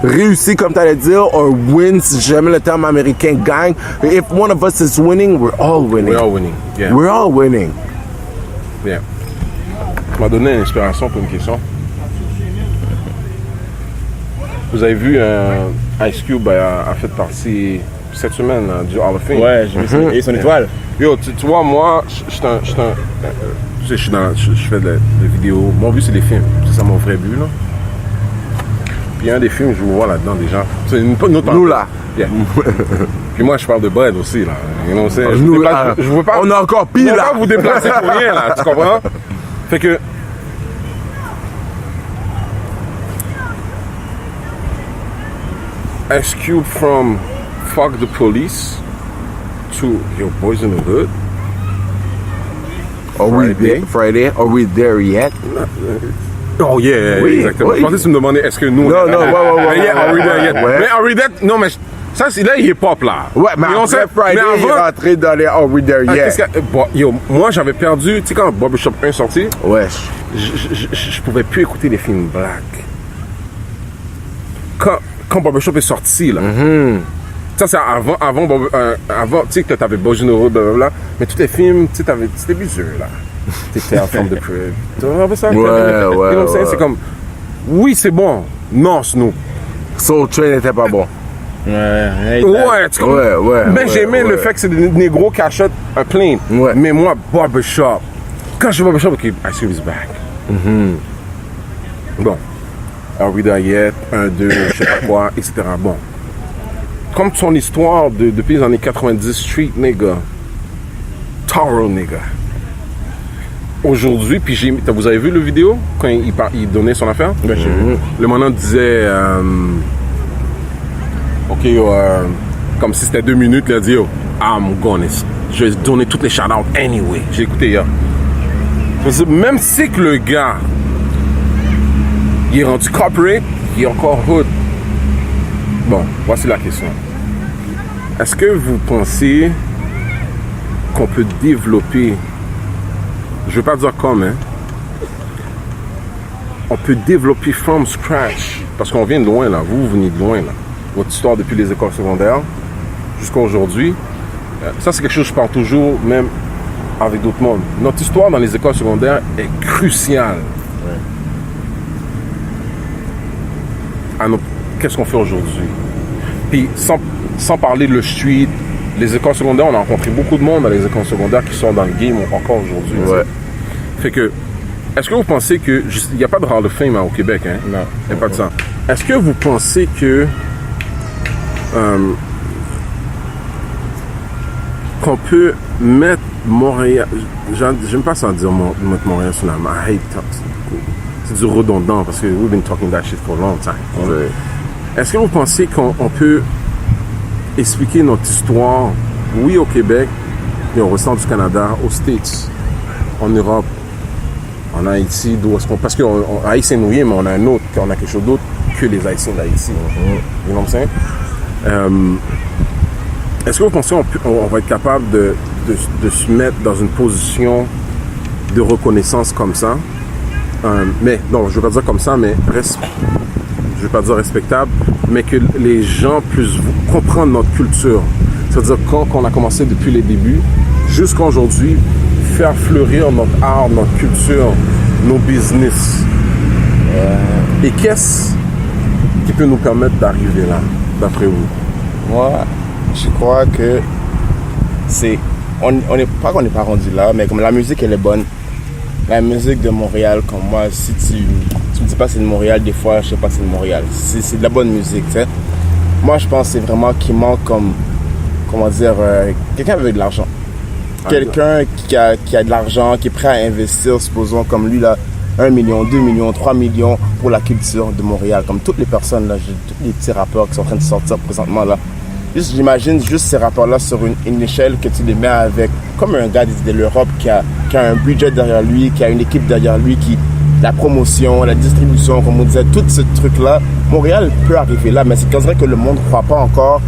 réussit comme tu allais dire, or win, si jamais le terme américain gagne, if one of us is winning, we're all winning. We're all winning. Yeah. We're all winning. Yeah. Tu m'as donné une inspiration pour une question. Vous avez vu Ice Cube a fait partie cette semaine du Hall of Fame. Ouais, j'ai vu son étoile. Yo, tu vois, moi, je fais des vidéos. Mon but, c'est des films. C'est ça mon vrai but, là. Puis un des films, je vous vois là-dedans déjà. C'est une autre Nous là. Yeah. Puis moi, je parle de bread aussi, là. You know, je Nous, veux pas, on a encore je pire veux là. pas vous déplacer pour rien, là. Tu comprends? Fait que... Ice Cube from Fuck the Police to Yo Boys in the Hood. Are we there? Friday? Are we there yet? Oh yeah, Oui, exactement. oui. Je pensais que tu me demandais est-ce que nous... Non, non, ouais. Mais yeah, are we there yet? Ouais. Mais are we there? Non, mais ça, c'est là, il est pop, là. Ouais, mais You know après what I'm saying? Friday, Mais il est avant... rentré dans les Are we there Ah, yet? qu'est-ce que- bon, yo, moi, j'avais perdu... Tu sais, quand Barbershop 1 est sorti, Wesh. je pouvais plus écouter les films black. Quand Barbershop est sorti, là. Ça, c'est avant, tu sais, que t'avais Boys in the Hood, blablabla. Mais tous les films, tu sais, c'était visuel, là. T'étais en forme de crib. Tu vois ça? Ouais, You know what I'm saying? ouais. C'est comme... Oui, c'est bon. Non, Snoop. Soul Train n'était pas bon. Ouais, tu comprends? Ouais. Mais j'aimais le fait que c'est des négros qui achètent un plane. Ouais. Mais moi, Barbershop, quand je suis Barbershop, ok, Ice Cube is back. Bon. Are we there yet? 1, 2, je sais pas quoi, etc. Bon. Comme son histoire depuis les années 90, Street nigga. Taro nigga. Aujourd'hui, puis vous avez vu le vidéo quand il donnait son affaire? Ben, j'ai vu. Le moment disait, ok, comme si c'était 2 minutes, il a dit, yo, I'm gonna, je vais donner toutes les shout-outs anyway. J'ai écouté hier. Même si que le gars, il est rendu corporate, il est encore hood. Bon, voici la question. Est-ce que vous pensez qu'on peut développer, je ne veux pas dire comme, hein, on peut développer from scratch, parce qu'on vient de loin là, vous venez de loin là, votre histoire depuis les écoles secondaires jusqu'à aujourd'hui, ça c'est quelque chose que je parle toujours, même avec d'autres mondes. Notre histoire dans les écoles secondaires est cruciale. Qu'est-ce qu'on fait aujourd'hui? Puis sans parler de le street, les écoles secondaires, on a rencontré beaucoup de monde dans les écoles secondaires qui sont dans le game encore aujourd'hui. Ouais. Fait que, est-ce que vous pensez que... Il n'y a pas de Hall of Fame au Québec, hein? Non. Il n'y a pas de ça. Est-ce que vous pensez que... qu'on peut mettre Montréal... J'aime pas ça dire mettre Montréal sur la map. I hate that. C'est du redondant parce que we've been talking that shit for a long time. Ouais. Est-ce que vous pensez qu'on peut expliquer notre histoire, oui, au Québec, et au restant du Canada, aux States, en Europe, en Haïti, d'où est-ce qu'on... Parce qu'Haïti, c'est nouillé, mais on a quelque chose d'autre que les Haïtiens d'Haïti. You know what I'm saying? Est-ce que vous pensez qu'on va être capable de se mettre dans une position de reconnaissance comme ça? Mais, non, je ne veux pas dire comme ça, mais je ne veux pas dire respectable, mais que les gens puissent comprendre notre culture. C'est-à-dire quand on a commencé depuis les débuts, jusqu'à aujourd'hui, faire fleurir notre art, notre culture, nos business. Et qu'est-ce qui peut nous permettre d'arriver là, d'après vous? Moi, je crois que c'est... On n'est pas qu'on n'est pas rendu là, mais comme la musique, elle est bonne. La musique de Montréal, comme moi, si tu me dis pas c'est de Montréal, des fois, je sais pas c'est de Montréal. C'est de la bonne musique, tu sais. Moi, je pense que c'est vraiment qu'il manque comme... Comment dire... quelqu'un avec de l'argent. Quelqu'un qui a de l'argent, qui est prêt à investir, supposons, comme lui, là, 1 million, 2 millions, 3 millions pour la culture de Montréal. Comme toutes les personnes, là, tous les petits rappeurs qui sont en train de sortir présentement, là. j'imagine juste ces rappeurs-là sur une échelle que tu les mets avec, comme un gars de l'Europe qui a un budget derrière lui, qui a une équipe derrière lui, qui la promotion, la distribution, comme on disait, tout ce truc-là. Montréal peut arriver là, mais c'est qu'on dirait que le monde ne croit pas encore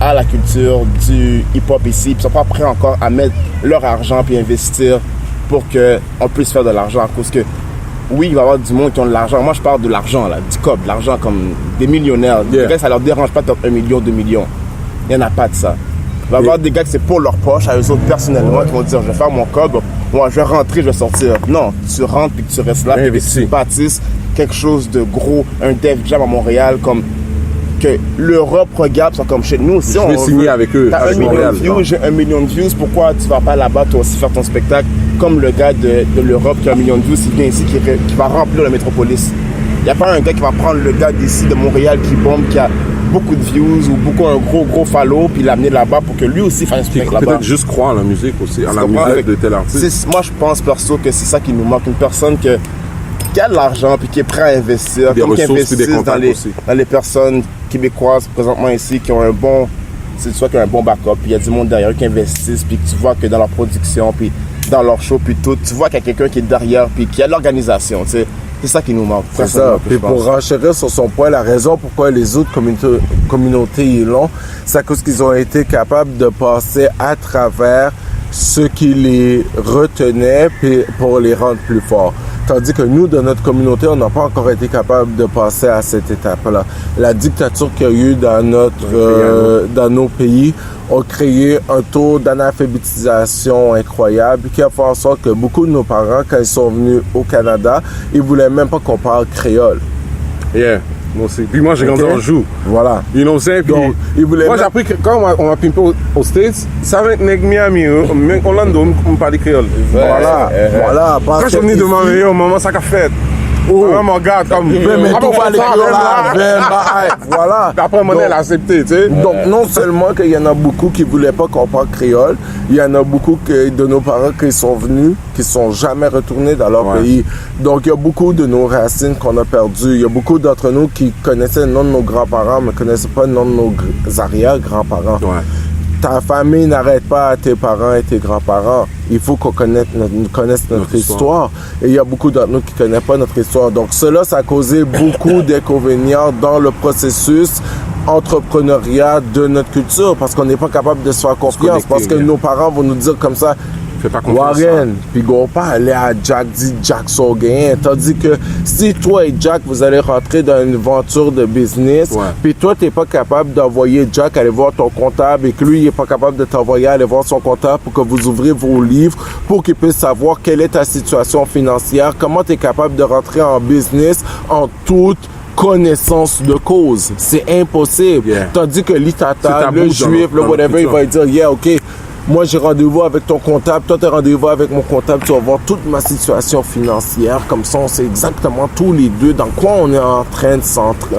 à la culture du hip-hop ici. Ils ne sont pas prêts encore à mettre leur argent puis investir pour qu'on puisse faire de l'argent. À cause que, oui, il va y avoir du monde qui ont de l'argent. Moi, je parle de l'argent, là, du COP, de l'argent comme des millionnaires. Des gars, ça leur dérange pas de top 1 million, 2 millions. Il n'y en a pas de ça. Il va y avoir des gars que c'est pour leur poche, à eux autres personnellement, qui vont dire, je vais faire mon COP, moi, je vais rentrer, je vais sortir. Non, tu rentres puis tu restes là, puis tu bâtisses quelque chose de gros, un Def Jam à Montréal, comme que l'Europe regarde, sont comme chez nous. Si je vais signer avec eux. T'as 1 million de views, j'ai 1 million de views, pourquoi tu vas pas là-bas toi aussi faire ton spectacle comme le gars de l'Europe qui a 1 million de views, il vient ici, qui va remplir la métropolis. Il n'y a pas un gars qui va prendre le gars d'ici, de Montréal, qui bombe, qui a beaucoup de views ou un gros follow, puis l'amener là-bas pour que lui aussi fasse un spectacle là-bas. Peut-être juste croire en la musique aussi, en la musique de tel artiste. Moi, je pense perso que c'est ça qui nous manque, une personne qui a de l'argent puis qui est prêt à investir, des comme qui investit dans les personnes québécoises présentement ici qui ont un bon, c'est soit qui ont un bon backup, puis il y a du monde derrière eux qui investissent, puis que tu vois que dans leur production, puis dans leur show, puis tout, tu vois qu'il y a quelqu'un qui est derrière, puis qui a de l'organisation, tu sais. C'est ça qui nous manque. C'est ça. Puis pour renchérir sur son point, la raison pourquoi les autres communautés y l'ont, c'est à cause qu'ils ont été capables de passer à travers ce qui les retenait puis pour les rendre plus forts. Tandis que nous, de notre communauté, on n'a pas encore été capable de passer à cette étape-là. La dictature qu'il y a eu dans nos pays a créé un taux d'analphabétisation incroyable qui a fait en sorte que beaucoup de nos parents, quand ils sont venus au Canada, ils voulaient même pas qu'on parle créole. Yeah. Moi aussi. Puis moi, j'ai grandi en joue. Voilà. You know what I'm saying? Puis moi, j'ai appris que quand on m'a pimpé aux States, ça va être nèg Miami, Orlando, on parle créole. Voilà. Voilà. Quand je suis venu de Miami, au moment ça qu'a fait. Oh mon gars, comme. Mais tout va les créoles. Voilà. Après, mon elle a accepté, tu sais. Donc, non seulement qu'il y en a beaucoup qui voulaient pas qu'on parle créole, il y en a beaucoup de nos parents qui sont venus, qui sont jamais retournés dans leur pays. Donc, il y a beaucoup de nos racines qu'on a perdues. Il y a beaucoup d'entre nous qui connaissaient le nom de nos grands-parents, mais connaissaient pas le nom de nos arrière-grands-parents. Ouais. Ta famille n'arrête pas à tes parents et tes grands-parents. Il faut qu'on connaisse notre histoire. Et il y a beaucoup d'entre nous qui ne connaissent pas notre histoire. Donc cela, ça a causé beaucoup d'inconvénients dans le processus entrepreneuriat de notre culture parce qu'on n'est pas capable de se faire confiance. Parce que nos parents vont nous dire comme ça, fais pas confiance. Warren, puis go pas aller à Jack, dit Jack sont gagnants. Tandis que si toi et Jack, vous allez rentrer dans une aventure de business, puis toi, t'es pas capable d'envoyer Jack aller voir ton comptable et que lui, il est pas capable de t'envoyer aller voir son comptable pour que vous ouvrez vos livres, pour qu'il puisse savoir quelle est ta situation financière, comment tu es capable de rentrer en business en toute connaissance de cause. C'est impossible. Tandis que l'Itata, le juif, le whatever, il va dire, yeah, OK, moi, j'ai rendez-vous avec ton comptable, toi, t'as rendez-vous avec mon comptable, tu vas voir toute ma situation financière. Comme ça, on sait exactement tous les deux dans quoi on est en train de s'entrer.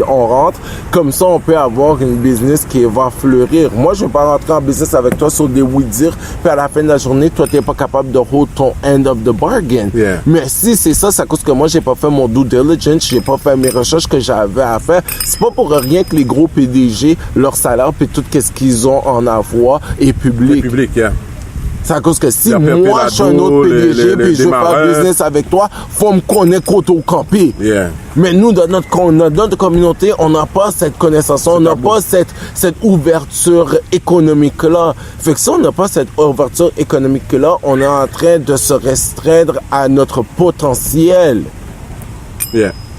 On rentre. Comme ça, on peut avoir une business qui va fleurir. Moi, je vais pas rentrer en business avec toi sur des oui-dire, puis à la fin de la journée, toi, t'es pas capable de hold ton end of the bargain. Mais si c'est ça, c'est à cause que moi, j'ai pas fait mon due diligence, j'ai pas fait mes recherches que j'avais à faire. C'est pas pour rien que les gros PDG, leur salaire, puis tout ce qu'ils ont en avoir est public. C'est à cause que si moi je suis un autre PDG puis je veux faire business avec toi, faut me connaître côté au campé. Mais nous, dans notre communauté, on n'a pas cette connaissance, on n'a pas cette ouverture économique-là. Fait que si on n'a pas cette ouverture économique-là, on est en train de se restreindre à notre potentiel.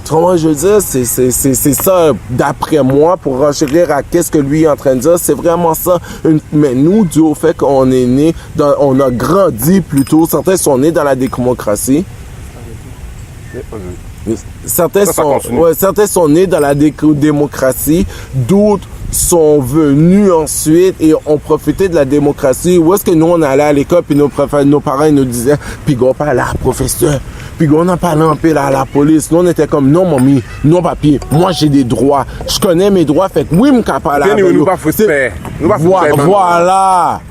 Comment je veux dire, c'est ça, d'après moi, pour renchérir à qu'est-ce que lui est en train de dire, c'est vraiment ça. Mais nous, dû au fait qu'on est né, on a grandi plutôt, certains sont nés dans la démocratie. Certains sont nés dans la démocratie, d'autres sont venus ensuite et ont profité de la démocratie. Où est-ce que nous, on allait à l'école, puis nos parents ils nous disaient, puis on pas là, professeur. Puis on n'a pas lampé à la police. Nous, on était comme, non, mamie, non, papier. Moi, j'ai des droits. Je connais mes droits. Fait que oui, je ne suis pas là. Voilà.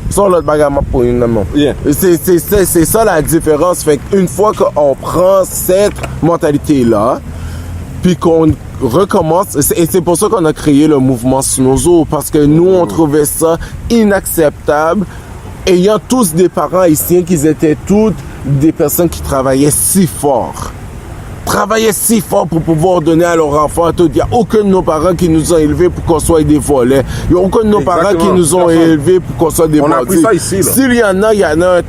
Ça, l'autre bagarre pour une maman. C'est ça la différence. Fait qu'une fois qu'on prend cette mentalité-là, puis qu'on recommence, et c'est pour ça qu'on a créé le mouvement Snozo, parce que nous, on trouvait ça inacceptable, ayant tous des parents haïtiens qui étaient toutes des personnes qui travaillaient si fort. Pour pouvoir donner à leurs enfants tout. Il n'y a aucun de nos parents qui nous ont élevés pour qu'on soit des volets. Il n'y a aucun de nos parents qui nous ont élevés pour qu'on soit des bandits. On a appris ça ici, là. S'il y en a un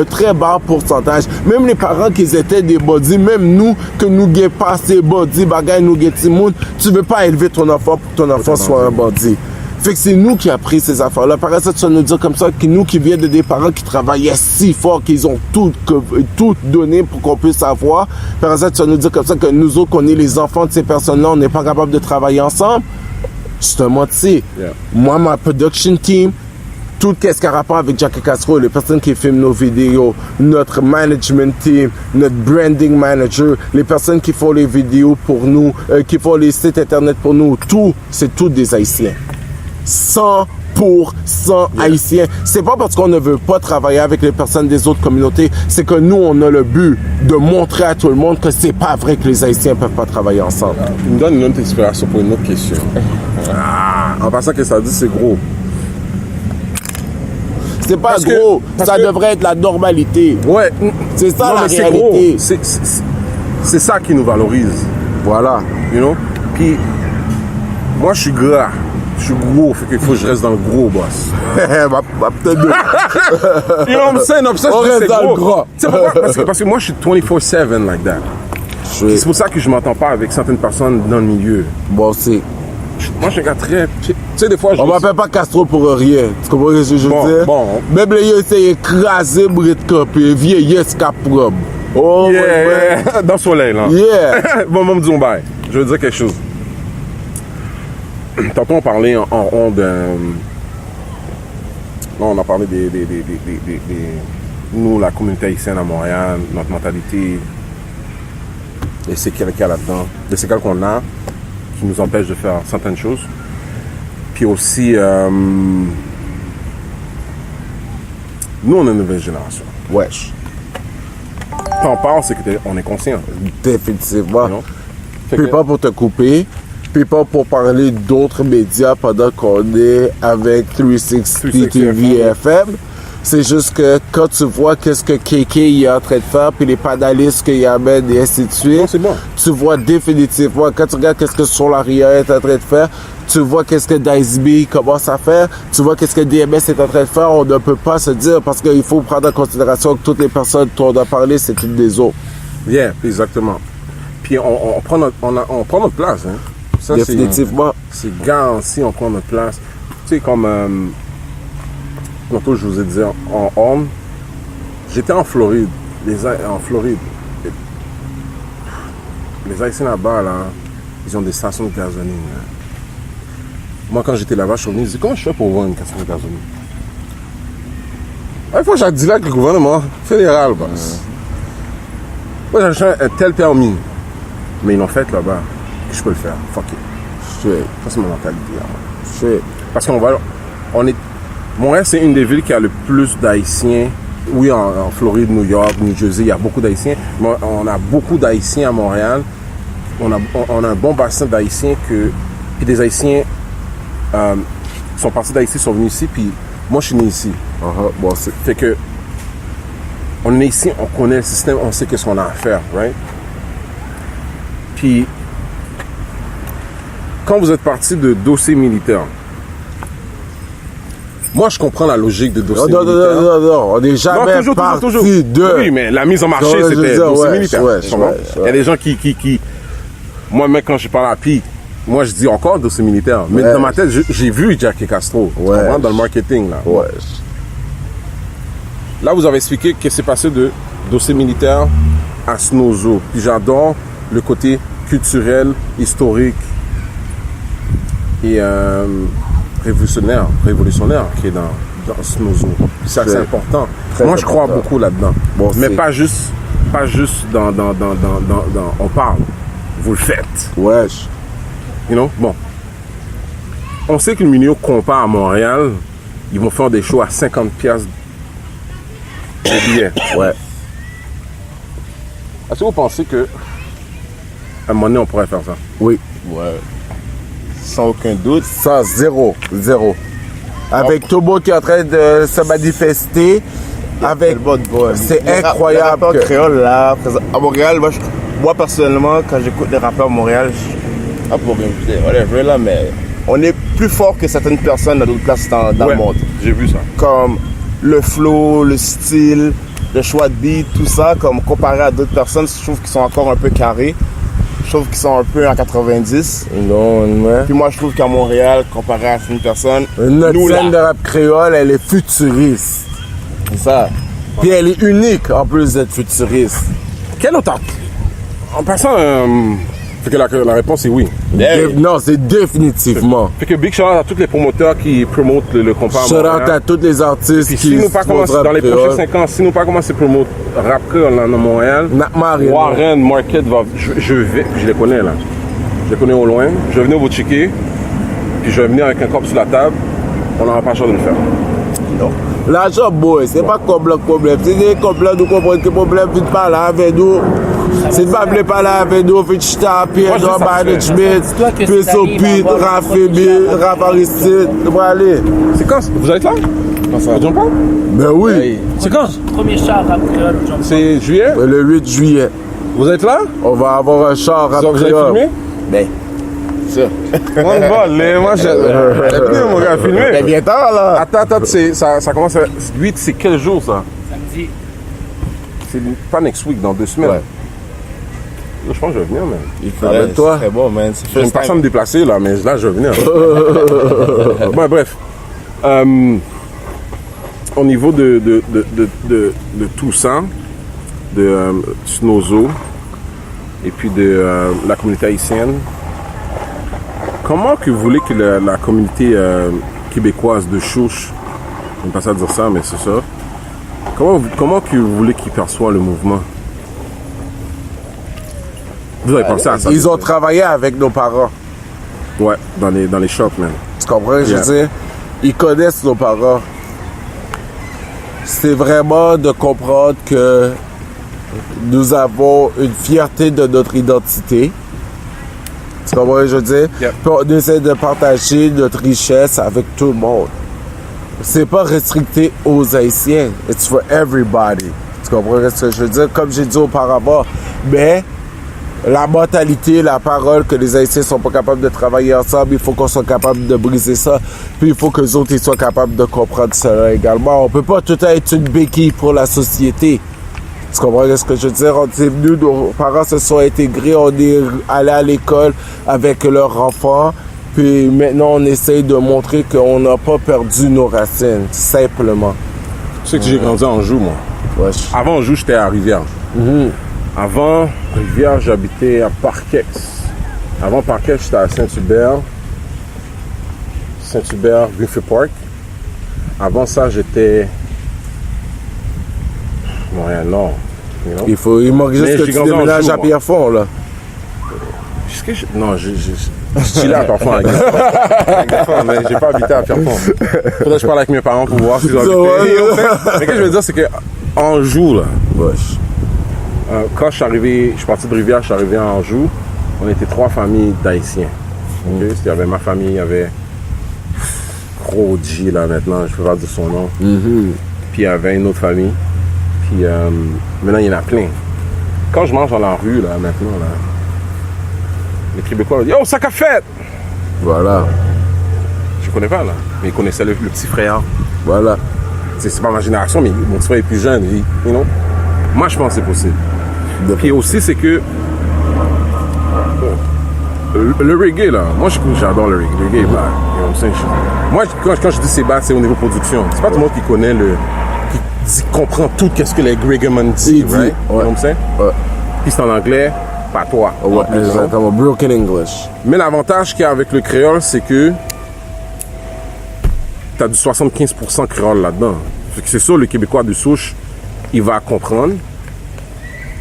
très bas pourcentage. Même les parents qui étaient des bandits, même nous, que nous guet pas ces bandits, bagaille, nous guet Timoun, tu veux pas élever ton enfant pour que ton enfant soit un bandit. Fait que c'est nous qui avons pris ces affaires-là. Par exemple, tu vas nous dire comme ça que nous qui viennent de des parents qui travaillaient si fort, qu'ils ont tout donné pour qu'on puisse savoir. Par exemple, tu vas nous dire comme ça que nous autres, qu'on est les enfants de ces personnes-là, on n'est pas capable de travailler ensemble. Je te mentis. Yeah. Moi, ma production team, tout ce qui a rapport avec Jackie Castro, les personnes qui filment nos vidéos, notre management team, notre branding manager, les personnes qui font les vidéos pour nous, qui font les sites internet pour nous, c'est tout des Haïtiens. 100% haïtiens. C'est pas parce qu'on ne veut pas travailler avec les personnes des autres communautés, c'est que nous, on a le but de montrer à tout le monde que c'est pas vrai que les Haïtiens peuvent pas travailler ensemble. Tu me donnes une autre inspiration pour une autre question. En passant que ça dit, c'est gros. C'est pas gros, ça devrait être la normalité. Ouais. C'est ça Non, la mais c'est réalité. gros. C'est ça qui nous valorise. Voilà. You know? Puis, moi, je suis gras. Je suis gros, fait qu'il faut que je reste dans le gros, boss. Peut-être deux. You know what I'm saying? Non, ça, On je dis, reste c'est dans le gros. gras. Tu sais pourquoi? Parce que moi, je suis 24/7 like that. C'est pour ça que je m'entends pas avec certaines personnes dans le milieu. Bon, c'est... Moi, je suis un gars très... Tu sais, des fois, je... On m'appelle pas Castro pour rien. Tu comprends ce que je veux dire? Bon. Même les yeux, c'est écrasé, brûlé de copie, vieillesse capable. Oh, Yeah, ouais. yeah. Dans le soleil, là. Yeah. Bon, me dis bye. Je veux dire quelque chose. Tantôt, on parlait en rond de... Non, on a parlé des... Nous, la communauté haïtienne à Montréal, notre mentalité, les séquelles qu'il y a là-dedans, les séquelles qu'on a, qui nous empêchent de faire certaines choses. Puis aussi, nous, on est une nouvelle génération. Wesh. Quand on parle, c'est qu'on est conscient. Définitivement. You know? Fait Puis que- pas pour te couper, puis pas pour parler d'autres médias pendant qu'on est avec 360 TV FM. C'est juste que quand tu vois qu'est-ce que KK est en train de faire, puis les panélistes qu'il amène et ainsi de suite, Non, c'est bon. tu vois définitivement, quand tu regardes qu'est-ce que Solaria est en train de faire, tu vois qu'est-ce que Dice B commence à faire, tu vois qu'est-ce que DMS est en train de faire, on ne peut pas se dire, parce qu'il faut prendre en considération que toutes les personnes dont on a parlé, c'est toutes des autres. Yeah, exactement. Puis on prend notre place. Hein. Ça, Définitivement. c'est garanti, on prend notre place. Tu sais, comme... tantôt, je vous ai dit en Horn, j'étais en Floride. En Floride. Les Haïtiens là-bas, là, ils ont des stations de gasoline. Là. Moi, quand j'étais là-bas, je suis venu, je dis, comment je fais pour voir une station de gasoline? Il faut que j'ai dit avec le gouvernement fédéral, boss. Moi, j'ai acheté un tel permis. Mais ils l'ont fait là-bas. Je peux le faire. Fuck it. Straight. Ça, c'est ma mentalité. Là. Straight. Parce qu'on est... Montréal, c'est une des villes qui a le plus d'Haïtiens. Oui, en Floride, New York, New Jersey, il y a beaucoup d'Haïtiens. Mais on a beaucoup d'Haïtiens à Montréal. On a un bon bassin d'Haïtiens que... Puis des Haïtiens sont partis d'Haïti, sont venus ici. Puis moi, je suis né ici. Bon, c'est... Fait que... On est né ici, on connaît le système, on sait qu'est-ce qu'on a à faire, right? Puis... Quand vous êtes parti de dossier militaire, moi, je comprends la logique de dossier militaire. Non, on n'est jamais toujours. parti de... Oui, mais la mise en marché, Non, je veux c'était dire, dossier ouais, militaire. ouais, Tu comprends? ouais. Il y a des gens qui... Moi, même quand je parle à Pi, moi, je dis encore dossier militaire. Mais Ouais. dans ma tête, j'ai vu Jackie Castro. Tu Ouais. comprends? Dans le marketing, là. Ouais. Là, vous avez expliqué que c'est passé de dossier militaire à Snozo. Puis j'adore le côté culturel, historique et révolutionnaire qui est dans Snozo. Ça, c'est important. Très Moi, je crois important. beaucoup là-dedans. Bon, mais c'est- pas juste dans on parle. Vous le faites. Wesh. You know? Bon. On sait que le milieu compas à Montréal, ils vont faire des shows à 50$ de billets. Ouais. Est-ce que vous pensez que un moment donné, on pourrait faire ça. Oui. Ouais. Sans aucun doute. Ça, zéro. Avec Tobo qui est en train de se manifester. Avec... C'est incroyable. Les rappeurs créoles, là, à Montréal, moi, personnellement, quand j'écoute les rappeurs à Montréal, pour whatever, là, mais on est plus fort que certaines personnes dans d'autres places dans le monde. J'ai vu ça. Comme le flow, le style, le choix de beat, tout ça, comme comparé à d'autres personnes, je trouve qu'ils sont encore un peu carrés. Je trouve qu'ils sont un peu en 90. Non, ouais. Puis moi, je trouve qu'à Montréal, comparé à certaines personnes, Notre scène de rap créole, elle est futuriste. c'est ça. Puis elle est unique en plus d'être futuriste. Quel autre artiste? En passant, fait que la réponse est oui. Non, c'est définitivement. Fait que big shout out à tous les promoteurs qui promotent le compas à Shout out Montréal. à tous les artistes Puis qui si nous pas commencé font dans les rap prochains créole. 5 ans, si nous pas commencé à promouvoir rap créole à Montréal, Warren Market va, je vais, je les connais là. Je les connais au loin. Je vais venir vous checker. Puis je vais venir avec un cop sur la table. On n'aura pas le choix de le faire. L'argent, boy, c'est pas comme le problème. C'est des problèmes, nous comprenons que le problème, vite pas là avec nous. Si tu ne pas là avec nous, vite chita, puis Moi, je dis dans ça, management, que puis c'est Sopit, arrivé à avoir Rafébi, Raf Aristide, tu vas aller. C'est quand? Vous êtes là? Au Jump Up? Ben oui, C'est quand? Premier char rap créole au Jump Up. C'est juillet? le 8 juillet, Vous êtes là? on va avoir un char rap Vous avez créole. filmé? Ben, ça. Moi, j'ai mon gars, filmé. Ben, bien tard, là. Attends, ça commence à... 8, c'est quel jour, ça? Samedi. C'est pas next week, dans 2 semaines. Ouais. Je pense que je vais venir, man. Il Avec toi. C'est bon, man. C'est J'aime first pas ça time. me déplacer, là, mais là, je vais venir. Bon, bref. Au niveau de tout ça, de Snozo, et puis de la communauté haïtienne, comment que vous voulez que la communauté québécoise de Chouche, je n'aime pas ça dire ça, mais c'est ça, comment que vous voulez qu'ils perçoivent le mouvement? Vous avez pensé à ça? Ils ont travaillé avec nos parents. Ouais, dans les shops, man. Tu comprends ce que je veux dire? Ils connaissent nos parents. C'est vraiment de comprendre que nous avons une fierté de notre identité. Tu comprends ce que je veux dire? Yeah. Puis on essaie de partager notre richesse avec tout le monde. C'est pas restricté aux Haïtiens. It's for everybody. Tu comprends ce que je veux dire? Comme j'ai dit auparavant. Mais la mentalité, la parole que les Haïtiens sont pas capables de travailler ensemble, il faut qu'on soit capable de briser ça. Puis il faut que les autres ils soient capables de comprendre cela également. On peut pas tout être une béquille pour la société. Tu comprends ce que je veux dire? On est venu, nos parents se sont intégrés, on est allé à l'école avec leurs enfants. Puis maintenant, on essaye de montrer qu'on n'a pas perdu nos racines, simplement. Tu sais que j'ai grandi en Anjou, moi. Wesh. Avant Anjou, j'étais à Rivière. Avant Rivière, j'habitais à Parkex. Avant Parkex, j'étais à Saint-Hubert. Saint-Hubert, Griffith Park. Avant ça, j'étais Montréal-Nord. You know? Il manque juste Mais que j'ai tu grandi en déménages Anjou, à moi. Pierrefonds, là. Non, je suis là parfois avec Pierrefonds, mais j'ai pas habité à Pierrefonds. Faudrait que je parle avec mes parents pour voir s'ils ont habité. Mais ce que je veux dire, c'est que Anjou, là, Wesh. quand je suis parti de Rivière, je suis arrivé à Anjou, on était 3 familles d'Haïtiens. Ok? Il y avait ma famille, il y avait Gros G, là, maintenant, je peux pas dire son nom. Puis il y avait une autre famille. Puis maintenant, il y en a plein. Quand je mange dans la rue, là, maintenant, là, les Québécois disent « Yo, sac à fête !» Voilà. Je connais pas, là. Mais ils connaissaient le petit frère. Voilà. C'est pas ma génération, mais mon petit frère est plus jeune. You know? Moi, je pense que c'est possible. Puis aussi, c'est que le reggae, là, moi, j'adore le reggae. Le reggae est bad. You know what I'm saying? Moi, quand je dis c'est bad, c'est au niveau production. C'est pas tout le monde qui connaît qui comprend tout qu'est-ce que les Gregorman disent, Il dit, right? You know ouais. what I'm saying? Ouais. Puis c'est en anglais, pas toi. Ouais, exactement. Broken English. Mais l'avantage qu'il y a avec le créole, c'est que tu as du 75% créole là-dedans. Fait que c'est sûr, le Québécois de souche, il va comprendre.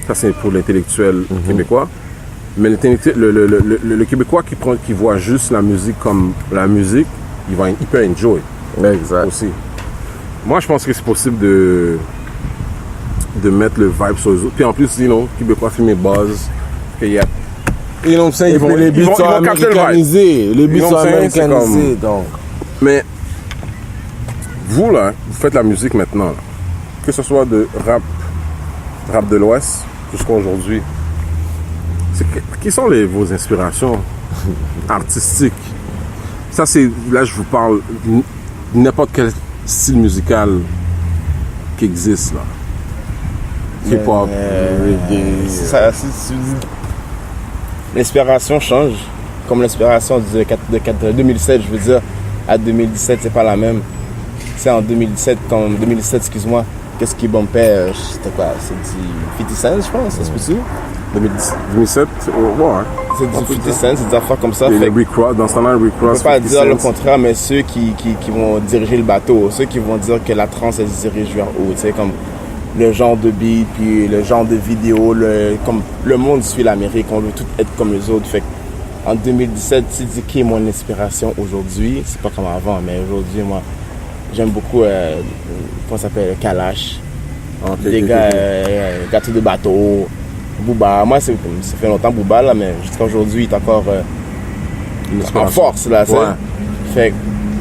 Ça, c'est pour l'intellectuel québécois. Mais le Québécois qui voit juste la musique comme la musique, il peut enjoy Exact. aussi. Moi, je pense que c'est possible de mettre le vibe sur les autres. Puis en plus, Québécois filmé buzz, qu'il y a You know what I'm saying? Et puis les beats sont capter le vibe. américanisés. Les beats You know sont what I'm saying? C'est américanisés, donc. Mais vous, là, vous faites la musique maintenant, là. Que ce soit de rap de l'Ouest jusqu'à aujourd'hui. Qui sont vos inspirations artistiques? Ça, c'est... Là, je vous parle n'importe quel style musical qui existe, là. Hip-hop, reggae... L'inspiration change. Comme l'inspiration de 2007, je veux dire, à 2017, c'est pas la même. C'est en 2017, excuse-moi, qu'est-ce qui bumpait, c'était quoi? C'est du 50 Cent, je pense, ça se peut-tu? 2007, ouais. C'est du 50 Cent, c'est des affaires comme ça. Et Fait Rick Ross, dans ce temps-là, Rick Ross. on peut pas dire le contraire, mais ceux qui vont diriger le bateau, ceux qui vont dire que la trance, elle se dirige vers haut, tu sais, comme le genre de beat, puis le genre de vidéo, comme le monde suit l'Amérique, on veut tout être comme les autres. Fait en 2017, tu dis qui est mon inspiration aujourd'hui, c'est pas comme avant, mais aujourd'hui, moi, j'aime beaucoup, comment ça s'appelle, Kalash, des gars, Gâteau de bateau, Booba. Moi, ça fait longtemps Booba, là, mais jusqu'à aujourd'hui, il est encore en force, là, tu sais. Ouais. Fait que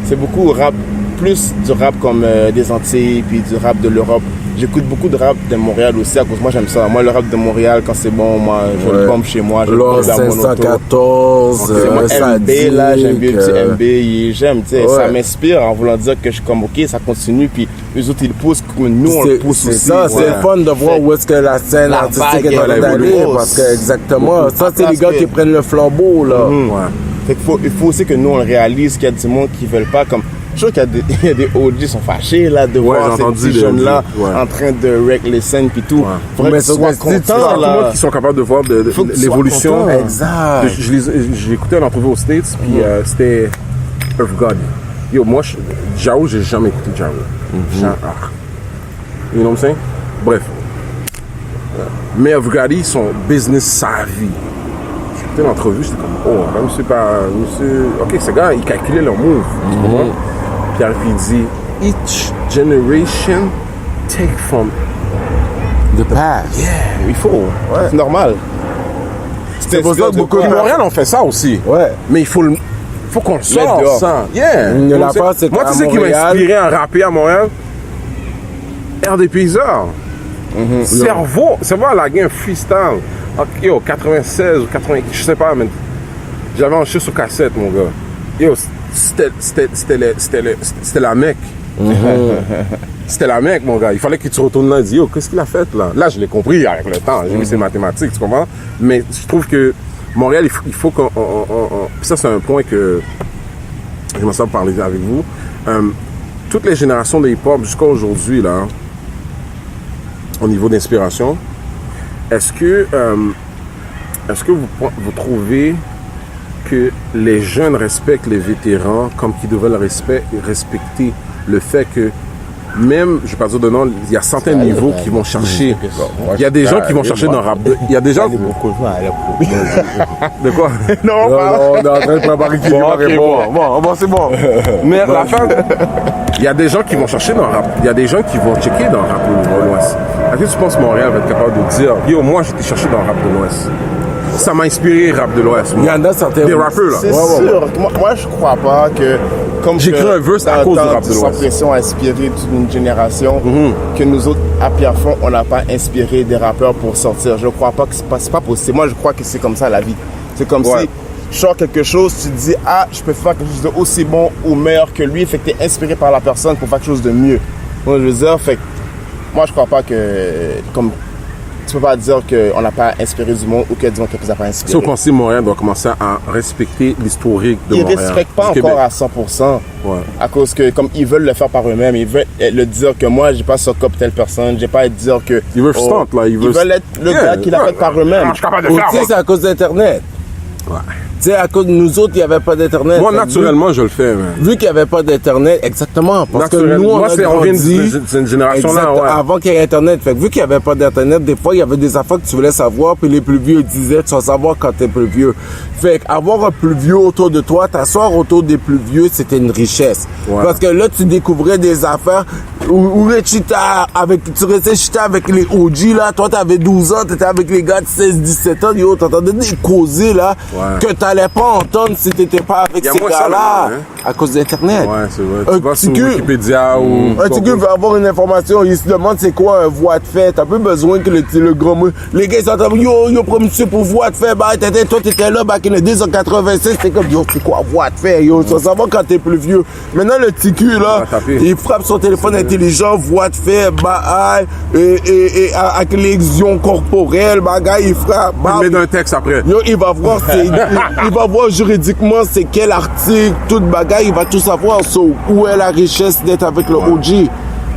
c'est beaucoup rap, plus du rap comme des Antilles, puis du rap de l'Europe. J'écoute beaucoup de rap de Montréal aussi, à cause moi j'aime ça. Moi, le rap de Montréal, quand c'est bon, moi, je le bombe chez moi. Je le bombe dans mon auto. 514, MB, là, j'aime bien le petit MB, j'aime, tu sais, ça m'inspire en voulant dire que je suis comme, ok, ça continue, puis les autres, ils le poussent, comme nous, on le pousse aussi. C'est ça, c'est le fun de voir où est-ce que la scène artistique est en train d'aller, parce que, exactement, ça, c'est les gars qui prennent le flambeau, là. Fait qu'il faut aussi que nous, on le réalise, qu'il y a du monde qui veulent pas, comme, je suis sûr qu'il y a des OG qui sont fâchés, là, de voir ces petits jeunes-là en train de wreck les scènes pis tout. Faudrait qu'ils soient contents, là. Tout le monde qui sont capables de voir l'évolution. Exact. J'ai écouté une entrevue aux States, puis c'était Earth God. Yo, moi, Jao, j'ai jamais écouté Jao. You know what I'm saying? Bref. Mais Earth God, ils sont business savvy. J'ai écouté l'entrevue, j'étais comme, oh, là, monsieur, ok, ces gars, ils calculaient leur move. Tu comprends? Puis il dit, each generation take from The past. Yeah, il faut. C'est normal. C'est pour ça que beaucoup de Montréal ont fait ça aussi. Ouais. Mais il faut qu'on le sorte, ça. Yeah. La part, c'est moi, tu sais qui m'a inspiré à rapper à Montréal? RDP Cerveau à la game freestyle. Yo, 96 ou 80, je sais pas, mais j'avais enregistré sur cassette, mon gars. Yo, c'était la mec. C'était la mec, mon gars. Il fallait que tu retournes là et dis, yo, qu'est-ce qu'il a fait là? Là, je l'ai compris avec le temps. J'ai vu ses mathématiques, tu comprends? Mais je trouve que Montréal, il faut qu'on. Puis ça, c'est un point que j'aimerais ça parler avec vous. Toutes les générations de hip-hop jusqu'à aujourd'hui, là, au niveau d'inspiration, est-ce que vous trouvez que les jeunes respectent les vétérans comme qu'ils devraient le respecter le fait que même, je ne vais pas dire de nom, il y a certains niveaux qui vont chercher. Il y a des gens qui vont chercher dans le rap. Il y a des gens. De quoi? Non, on est en train de préparer qui va répondre. Bon, c'est bon. Mais la fin, il y a des gens qui vont chercher dans le rap. Il y a des gens qui vont checker dans le rap de l'Ouest. Est-ce que tu penses que Montréal va être capable de dire, yo, moi, j'étais cherché dans le rap de l'Ouest? Ça m'a inspiré rap de l'Ouest. Il y en a certains. Des rappeurs, là. C'est sûr. Moi, je crois pas que. Comme j'ai écrit un verse à cause du rap de l'Ouest. Sans pression inspiré d'une génération, que nous autres, à Pierrefonds, on n'a pas inspiré des rappeurs pour sortir. Je crois pas que c'est pas possible. Moi, je crois que c'est comme ça la vie. C'est comme si je sors quelque chose, tu te dis, ah, je peux faire quelque chose de aussi bon ou meilleur que lui. Fait que tu es inspiré par la personne pour faire quelque chose de mieux. Moi, je veux dire, fait que moi, je crois pas que. Comme tu peux pas dire qu'on n'a pas inspiré du monde ou que du monde qui n'a pas inspiré. Si vous pensez que Montréal doit commencer à respecter l'historique de Montréal. Ils ne respectent pas encore à 100%. À cause que, comme ils veulent le faire par eux-mêmes, ils veulent le dire que moi, j'ai pas sock up telle personne, j'ai pas à dire que. Ils veulent stunt, là. Ils veulent être le gars qui l'a fait par eux-mêmes. Aussi, c'est à cause d'Internet. Tu sais, à cause de nous autres, il n'y avait pas d'Internet. Moi, naturellement, je le fais. Vu qu'il n'y avait pas d'Internet, exactement. Parce que nous, on vient d'une génération là, avant qu'il y ait Internet. Fait que vu qu'il n'y avait pas d'Internet, des fois, il y avait des affaires que tu voulais savoir, puis les plus vieux disaient, tu vas savoir quand t'es plus vieux. Fait qu'avoir un plus vieux autour de toi, t'asseoir autour des plus vieux, c'était une richesse. Parce que là, tu découvrais des affaires. Où tu restais chita avec les OG là, toi t'avais 12 ans, t'étais avec les gars de 16-17 ans, yo, t'entendais des causer là, que t'allais pas entendre si t'étais pas avec ces gars-là, à cause d'Internet. Ouais, c'est vrai. Tu vas sur Wikipédia ou... Un petit gars veut avoir une information, il se demande c'est quoi un voie de fait, t'as pas besoin que le gros mot, les gars ils s'entendent, yo, promis pour voie de fait, bah, toi t'étais là, back in the days en 86, t'es comme, yo, c'est quoi voie de fait, yo, ça va quand t'es plus vieux. Maintenant, le petit cul, là, il frappe son téléphone intelligent, voix de fait, et avec lésion corporelle, il frappe. Il met dans un texte après. Yo, il va voir, il va voir juridiquement c'est quel article, tout bagaille, il va tout savoir sur où est la richesse d'être avec le OG.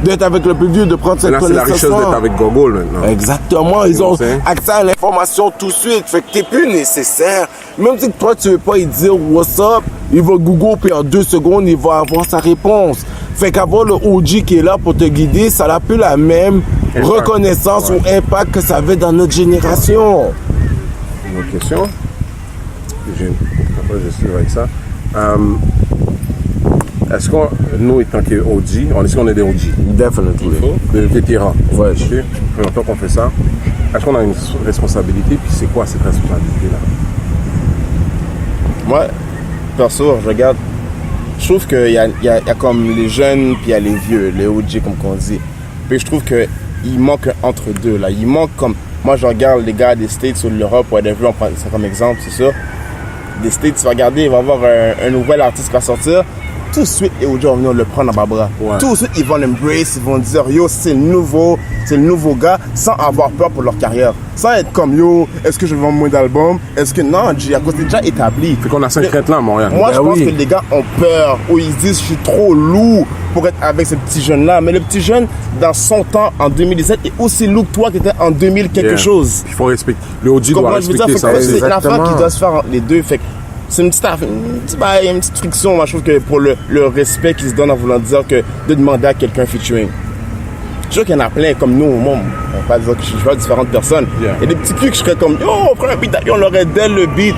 D'être avec le plus vieux, de prendre cette connaissance. C'est la richesse d'être avec Google maintenant. Exactement, ils ont accès à l'information tout de suite. Fait que t'es plus nécessaire. Même si toi tu veux pas lui dire what's up, il va Google puis en 2 secondes il va avoir sa réponse. Fait qu'avoir le OG qui est là pour te guider, ça n'a plus la même reconnaissance ou impact que ça avait dans notre génération. Une autre question. Après je suis avec ça. Est-ce qu'on, nous étant OG, est-ce qu'on est des OG? Definitely. Des vétérans. Ouais. Okay. Ça fait longtemps qu'on fait ça. Est-ce qu'on a une responsabilité? Puis c'est quoi cette responsabilité-là? Moi, perso, je regarde. Je trouve qu'il y a comme les jeunes, puis il y a les vieux, les OG, comme on dit. Puis je trouve qu'il manque entre deux, là. Il manque comme. Moi, je regarde les gars des States ou de l'Europe, whatever, on prend ça comme exemple, c'est ça. Des States, tu vas regarder, il va y avoir un nouvel artiste qui va sortir. Tout de suite, les OG vont venir le prendre dans bras. Ouais. Tout de suite, ils vont l'embrace, ils vont dire yo, c'est le nouveau gars, sans avoir peur pour leur carrière. Sans être comme yo, est-ce que je vais vendre moins d'albums? Est-ce que non, à cause c'est déjà établi. Fait qu'on a 5 crêtes là à Montréal. Moi, je pense que les gars ont peur, ou ils disent je suis trop lourd pour être avec ce petit jeune-là. Mais le petit jeune, dans son temps, en 2017, est aussi lourd que toi qui étais en 2000 quelque chose. Il faut respecter. Le OG doit respecter ça. C'est une affaire qui doit se faire entre les deux. Fait c'est une petite friction, moi je trouve que pour le respect qu'ils se donnent en voulant dire que de demander à quelqu'un featuring. Je suis sûr qu'il y en a plein comme nous au monde. On va pas dire que je vois différentes personnes. Il y a des petits culs que je serais comme yo, on prend un beat, on l'aurait dès le beat.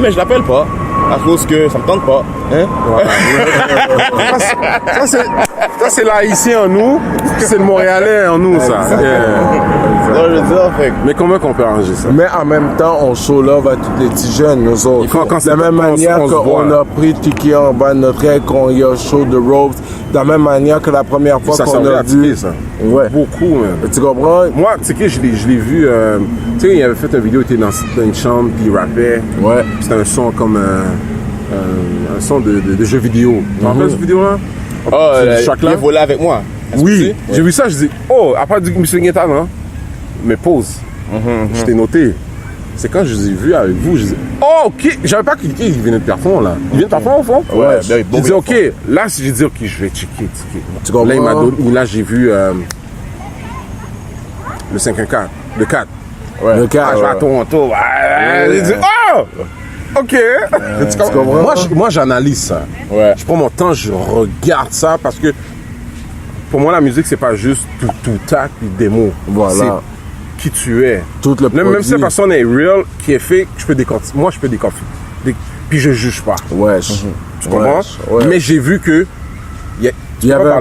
Mais je l'appelle pas. À cause que ça me tente pas. Hein? Ça c'est l'haïtien en nous, c'est le montréalais en nous, ça. Mais comment qu'on peut arranger ça? Mais en même temps, on show love à tous les petits jeunes, nous autres. De la même manière qu'on a pris Tiki en bas de notre aile, qu'on y a show de Ropes, de la même manière que la première fois qu'on a vu. Ça. Ouais. Beaucoup, même. Tu comprends? Moi, Tiki, je l'ai vu. Tu sais, il avait fait une vidéo, il était dans une chambre, puis il rappait. Ouais. C'était un son comme un son de jeu vidéo. Tu te rappelles cette vidéo-là? Oh, il est volé avec moi. Oui, j'ai vu ça, je dis, oh, après du Monsieur Guetta, non? Mais pause. Je t'ai noté. C'est quand je les ai vus avec vous, je dis, oh, ok, j'avais pas cliqué, il venait de Perfond, là. Il vient de Perfond, au fond? Ouais, j'ai dit, ok, là, j'ai dit, ok, je vais checker. Tu comprends? Là, il m'a donné, là, j'ai vu le 514, le 4. Ouais. Le 4. Je vais à Toronto. J'ai dit, oh! Ok. Tu comprends? Moi, j'analyse ça. Ouais. Je prends mon temps, je regarde ça parce que pour moi, la musique, c'est pas juste tout tac puis des mots. Voilà. C'est qui tu es. Tout le même si la personne est real, qui est fake, je peux décortiquer. Moi, je peux décortiquer. Puis je juge pas. Ouais. Tu comprends? Ouais. Mais j'ai vu que il y avait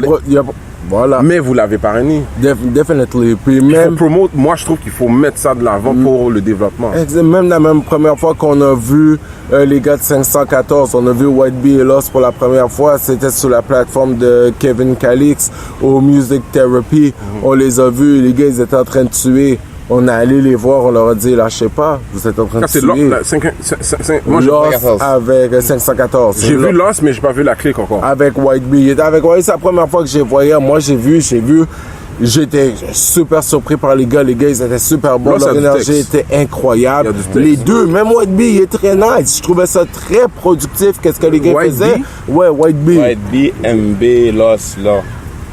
voilà. Mais vous l'avez parrainé. Definitely. Puis même, il faut promote. Moi, je trouve qu'il faut mettre ça de l'avant pour le développement. Même la même première fois qu'on a vu les gars de 514, on a vu White Bee et Lost pour la première fois. C'était sur la plateforme de Kevin Calix au Music Therapy. On les a vus. Les gars, ils étaient en train de tuer. On est allé les voir, on leur a dit, lâchez pas, vous êtes en train de tuer. Moi, Lost avec 514. J'ai vu Lost, mais j'ai pas vu la clique encore. Avec White Bee. Avec White, c'est la première fois que j'ai voyé. Moi, j'ai vu. J'étais super surpris par les gars. Les gars, ils étaient super bons. Leur énergie était incroyable. Les deux, même White Bee, il est très nice. Je trouvais ça très productif. Qu'est-ce que les gars faisaient? Ouais, White Bee. White Bee, MB, Lost, là.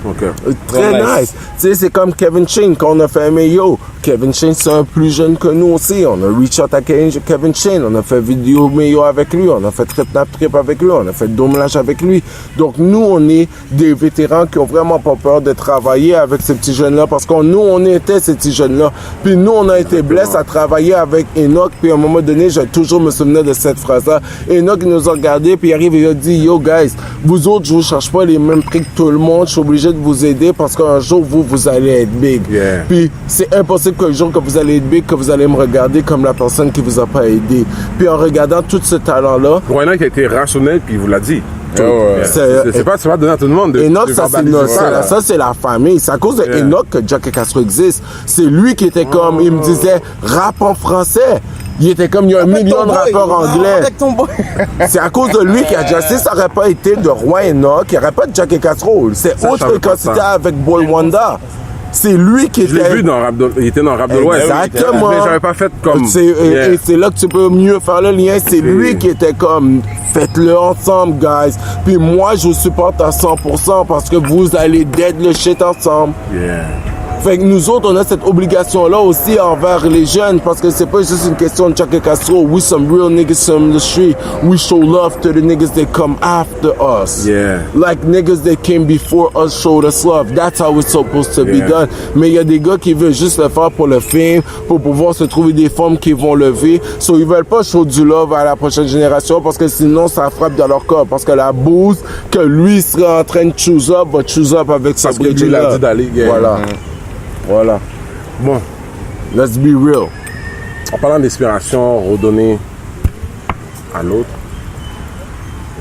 Okay. Très nice. Tu sais, c'est comme Kevin Shane quand on a fait un Mayo. Kevin Shane, c'est un plus jeune que nous aussi. On a reach out à Kevin Shane. On a fait vidéo Mayo avec lui. On a fait Trip Nap Trip avec lui. On a fait Domelage avec lui. Donc, nous, on est des vétérans qui ont vraiment pas peur de travailler avec ces petits jeunes-là parce que nous, on était ces petits jeunes-là. Puis nous, on a été blessés à travailler avec Enoch. Puis à un moment donné, j'ai toujours me souvenir de cette phrase-là. Enoch, il nous a regardé. Puis il arrive et il a dit, yo, guys, vous autres, je vous cherche pas les mêmes prix que tout le monde. Je suis obligé de vous aider parce qu'un jour, vous allez être big. Yeah. Puis c'est impossible qu'un jour que vous allez être big, que vous allez me regarder comme la personne qui vous a pas aidé. Puis en regardant tout ce talent-là... Wayna qui a été rationnel, puis il vous l'a dit. Ouais. C'est pas donné à tout le monde de Enoch, de ça c'est verbaliser ça c'est la famille. C'est à cause de Enoch que Jack Castro existe. C'est lui qui était comme, il me disait, rap en français. Il était comme, il y a un million de rappeurs anglais. C'est à cause de lui qu'il a déjà, si ça aurait pas été de Roi Enoch, il n'y aurait pas de Jack Castro. C'est Ça autre change pas fréquencité ça. avec Boy Wonder. C'est lui qui Je l'ai était... vu dans Rap de... Il était dans Rap de l'Ouest. Exactement. Mais j'avais pas fait comme... Et c'est là que tu peux mieux faire le lien. C'est lui qui était comme, faites-le ensemble, guys. Puis moi, je vous supporte à 100% parce que vous allez dead le shit ensemble. Yeah. Fait que nous autres, on a cette obligation-là aussi envers les jeunes parce que c'est pas juste une question de Chaka Castro. We some real niggas from the street. We show love to the niggas that come after us. Yeah. Like niggas that came before us showed us love. That's how it's supposed to be done. Mais il y a des gars qui veulent juste le faire pour le film, pour pouvoir se trouver des femmes qui vont lever. So ils veulent pas show du love à la prochaine génération parce que sinon ça frappe dans leur corps. Parce que la bouse que lui serait en train de choose up va choose up avec sa Parce que lui, il a dit d'aller. Yeah. Voilà. Voilà. Bon, Let's be real. en parlant d'inspiration redonnée à l'autre,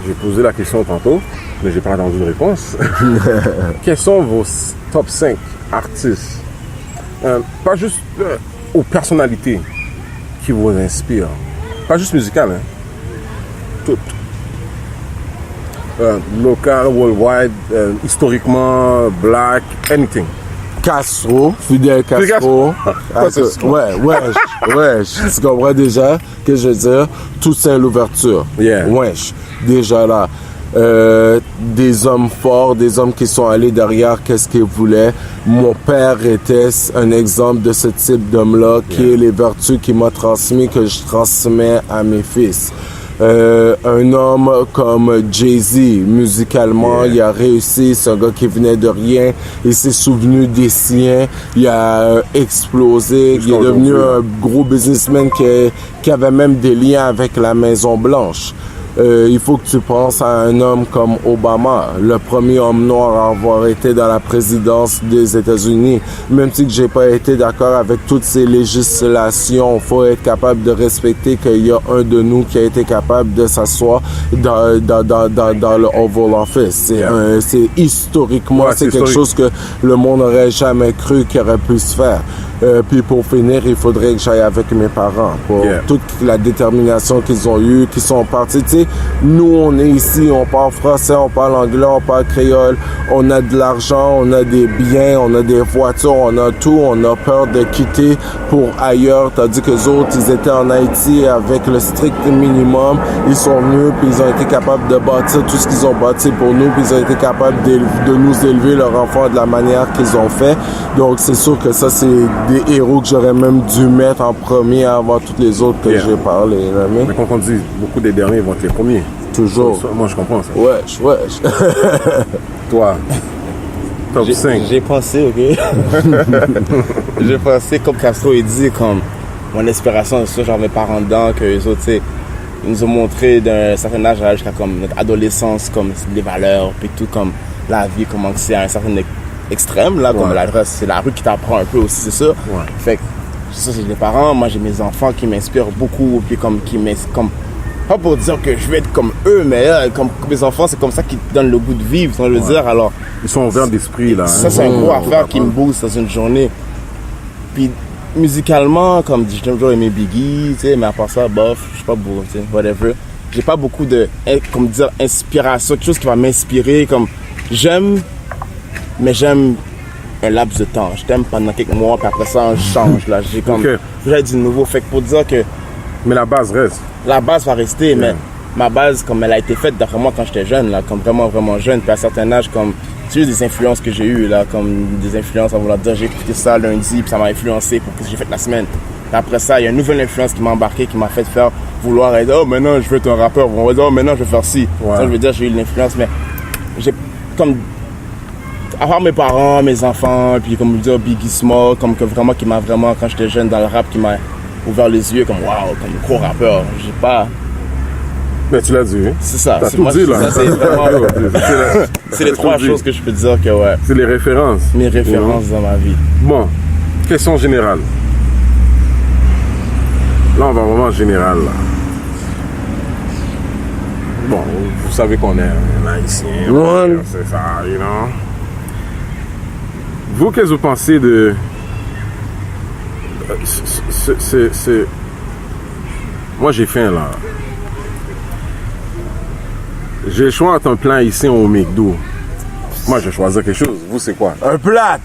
j'ai posé la question tantôt, mais j'ai pas entendu de réponse. Quels sont vos top 5 artistes, pas juste aux personnalités qui vous inspirent, pas juste musicales, hein, toutes. Local, worldwide, historiquement, black, anything. Castro, Fidel Castro. Tu comprends déjà que je veux dire. Toussaint Louverture. Yeah. Wesh, déjà là. Des hommes forts, des hommes qui sont allés derrière qu'est-ce qu'ils voulaient. Mon père était un exemple de ce type d'homme-là, qui est les vertus qu'il m'a transmis, que je transmets à mes fils. Un homme comme Jay-Z, musicalement, il a réussi, c'est un gars qui venait de rien, il s'est souvenu des siens, il a explosé, il est devenu un gros businessman qui avait même des liens avec la Maison Blanche. Il faut que tu penses à un homme comme Obama, le premier homme noir à avoir été dans la présidence des États-Unis. Même si j'ai pas été d'accord avec toutes ces législations, faut être capable de respecter qu'il y a un de nous qui a été capable de s'asseoir dans le Oval Office. C'est historiquement, c'est quelque chose que le monde n'aurait jamais cru qu'il aurait pu se faire. Puis pour finir, il faudrait que j'aille avec mes parents pour toute la détermination qu'ils ont eue, qu'ils sont partis. Tu sais, nous, on est ici, on parle français, on parle anglais, on parle créole, on a de l'argent, on a des biens, on a des voitures, on a tout, on a peur de quitter pour ailleurs. Tandis que les autres, ils étaient en Haïti avec le strict minimum. Ils sont venus, puis ils ont été capables de bâtir tout ce qu'ils ont bâti pour nous, puis ils ont été capables de nous élever leurs enfants de la manière qu'ils ont fait. Donc, c'est sûr que ça, c'est des héros que j'aurais même dû mettre en premier avant tous les autres que j'ai parlé. Mais quand on dit beaucoup des derniers vont être les premiers. Toujours. Moi, je comprends ça. Wesh. Toi, top 5. J'ai pensé, ok? J'ai pensé, comme Castro il dit, comme mon inspiration, c'est ça, genre mes parents dedans, que les autres, tu sais, ils nous ont montré d'un certain âge jusqu'à comme notre adolescence, comme les valeurs, puis tout, comme la vie, comment c'est à un certain extrême, là, comme c'est la rue qui t'apprend un peu aussi, c'est ça. Fait que ça, c'est les parents. Moi, j'ai mes enfants qui m'inspirent beaucoup, puis comme pas pour dire que je vais être comme eux, mais comme mes enfants, c'est comme ça qui te donne le goût de vivre, sans le dire. Alors, ils sont ouverts d'esprit, là. Ça, c'est un gros affaire qui me booste dans une journée. Puis, musicalement, comme j'ai toujours aimé Biggie, tu sais, mais à part ça, bof, je suis pas beau, tu sais, whatever. J'ai pas beaucoup de, comme dire, inspiration, quelque chose qui va m'inspirer, comme, mais j'aime un laps de temps. Je t'aime pendant quelques mois, puis après ça, je change, là. J'ai comme, j'ai du nouveau. Fait que pour dire que... Mais la base reste. La base va rester, mais ma base, comme elle a été faite d'après moi quand j'étais jeune, là, comme vraiment, vraiment jeune, puis à un certain âge, comme, tu sais, des influences que j'ai eues, là, comme des influences, à vouloir dire, j'ai écouté ça lundi, puis ça m'a influencé pour ce que j'ai fait la semaine. Puis après ça, il y a une nouvelle influence qui m'a embarqué, qui m'a fait faire vouloir être, oh, maintenant, je veux être un rappeur. On va dire, oh, maintenant, je vais faire ci. Ça, je veux dire, j'ai eu l'influence, mais j'ai, comme, à part mes parents, mes enfants, puis comme dire Biggie Small, comme que vraiment qui m'a vraiment, quand j'étais jeune dans le rap, qui m'a ouvert les yeux comme waouh, comme gros rappeur. J'ai pas Mais tu l'as dit. C'est ça. T'as tout moi, dit, là. ça, c'est vraiment... c'est les trois tout dit. choses que je peux dire que, ouais, C'est les références. mes références dans ma vie. Bon, question générale. Là, on va vraiment général, là. Bon, vous savez qu'on est un haïtien. Ouais. C'est ça, you know. Vous, qu'est-ce que vous pensez de... c'est... Moi, j'ai faim, là. J'ai le choix entre un plat haïtien ou au McDo. Moi, je vais choisir quelque chose. Vous, c'est quoi? Un plat.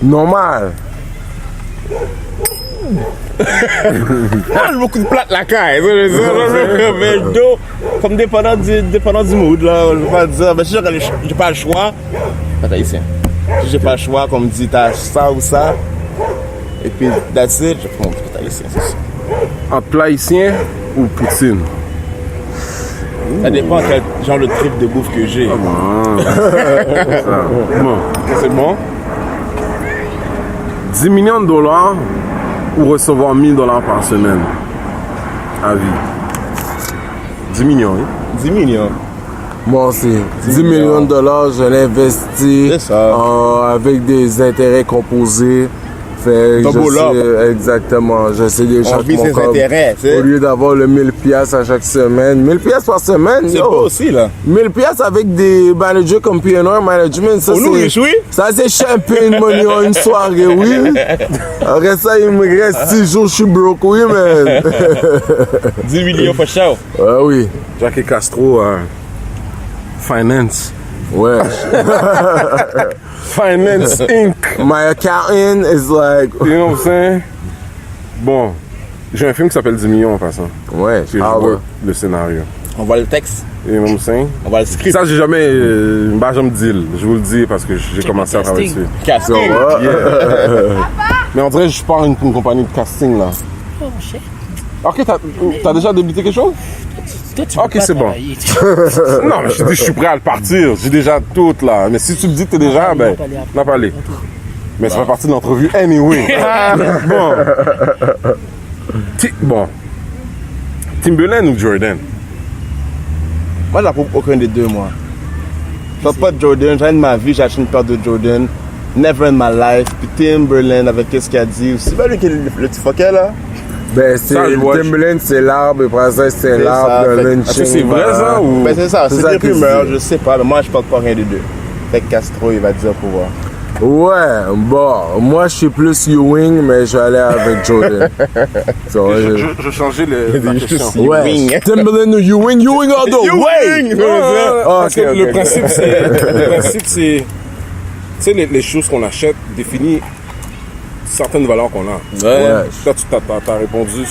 Normal. Mange beaucoup de plats la caille. Mais d'eau, comme dépendant du mood, là, je vais pas dire, mais si j'ai pas le choix, pas haïtien. Si j'ai pas le choix, comme dit, t'as ça ou ça, et puis that's it, je prends plat haïtien, c'est ça. Entre plat haïtien ou poutine? Ça dépend quel genre de trip de bouffe que j'ai. Bon, c'est bon. 10 millions de dollars ou recevoir 1000 dollars par semaine à vie. 10 millions, hein? 10 millions. Moi aussi. 10 millions de dollars, je l'investis C'est ça. avec des intérêts composés. Fait que Double je up. sais, exactement. Je sais déjà On que vit mon ses corps, intérêts, tu sais. au lieu d'avoir le 1000 pièces à chaque semaine, 1000 pièces par semaine, C'est yo, pas aussi, là. 1000 pièces avec des managers comme P&R Management, ça Pour nous, c'est, oui. ça c'est champagne money en une soirée, oui. Après ça, il me reste 6 jours, je suis broke, oui, man. 10 millions for show. Ah oui, Jackie Castro, Finance. ouais. Finance Inc. My accountant is like, You know what I'm saying? Bon, j'ai un film qui s'appelle 10 millions en passant. ouais, Que je ah ouais. vois le scénario. On voit le texte, You know what I'm saying? on voit le script. Ça, j'ai jamais. Jamais deal. Je vous le dis parce que j'ai commencé à travailler dessus. Casting. Mais on dirait que je pars une compagnie de casting là. Oh, shit. Ok, t'as déjà débuté quelque chose? Toi, tu Ok, peux pas c'est bon. travailler. Non, mais je te dis, je suis prêt à le partir. J'ai déjà tout là. Mais si tu me dis que t'es déjà, On ben, va aller après. on va pas aller. Mais ça fait partie de l'entrevue anyway. Bon. Bon. Timberland ou Jordan? Moi, j'approuve aucun des deux, moi. Je porte pas de Jordan, jamais de ma vie, j'ai acheté une paire de Jordan. Never in my life. Puis Timberland, avec qu'est-ce qu'il a dit aussi. C'est pas lui qui est le petit fucker, là? Ben, Ça, je c'est, vois, le Timberland, c'est l'arbre, et après ça, c'est ça, l'arbre de fait- lynching. Est-ce que c'est vrai ça ou? Ben, c'est ça, C'est c'est ça des que je rumeurs, dis. je sais pas, mais moi, je porte pas rien des deux. Fait que Castro, il va dire pour voir. Ouais, bon, moi, je suis plus Ewing, mais je vais aller avec Jordan. So, Je changeais la question. ouais, Ewing. Timberland ou Ewing, Ewing all the way! Parce que Ok, le ok. principe, c'est. Tu sais, les choses qu'on achète définissent certaines valeurs qu'on a. Ouais. Toi, tu t'as répondu.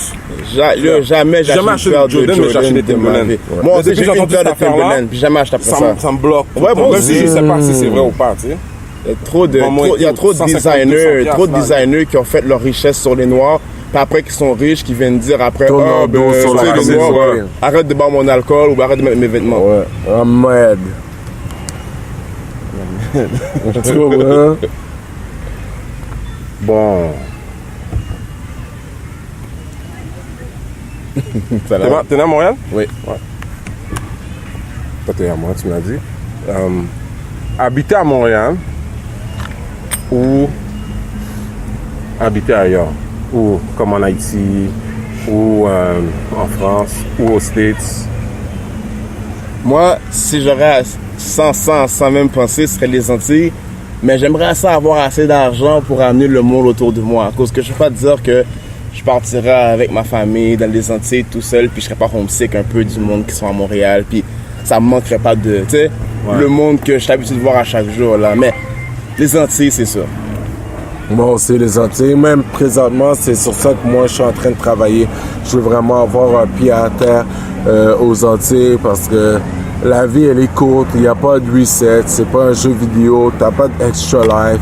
Jamais j'ai Jamais acheté une acheté paire de de Jordan, mais j'ai acheté Jordan des de ma Timberland. vie. Ouais. Moi, Mais aussi, depuis j'ai que j'ai une entendu paire de cette affaire-là, Timberland, puis jamais acheté après ça. Ça me bloque. Ouais, moi Même aussi. si je sais pas si c'est vrai ou pas, tu sais. Il y a trop de, Bon, moi, il y a trop de 150, designers, 200 trop de piastres, là. designers qui ont fait leur richesse sur les noirs, puis après qui sont riches, qui viennent dire après, Tourne leur dos sur tu sais, la les camisole. noirs, arrête de boire mon alcool ou arrête de mettre mes vêtements. Ouais, I'm mad. Tu comprends? Bon. Ça va. T'es né à Montréal? Oui. Ouais. Toi, t'es à Montréal, tu me l'as dit. Habiter à Montréal ou habiter ailleurs? Ou comme en Haïti, ou en France, ou aux States? Moi, si j'aurais 100 même penser, ce serait les Antilles. Mais j'aimerais ça avoir assez d'argent pour amener le monde autour de moi. À cause que je ne peux pas te dire que je partirais avec ma famille dans les Antilles tout seul, puis je serais pas homesick un peu du monde qui sont à Montréal, puis ça me manquerait pas de, tu sais, le monde que je suis habitué de voir à chaque jour, là. Mais les Antilles, c'est ça. Bon, c'est les Antilles. Même présentement, c'est sur ça que moi, je suis en train de travailler. Je veux vraiment avoir un pied à terre aux Antilles parce que la vie, elle est courte. Il n'y a pas de reset. C'est pas un jeu vidéo. T'as pas d'extra life.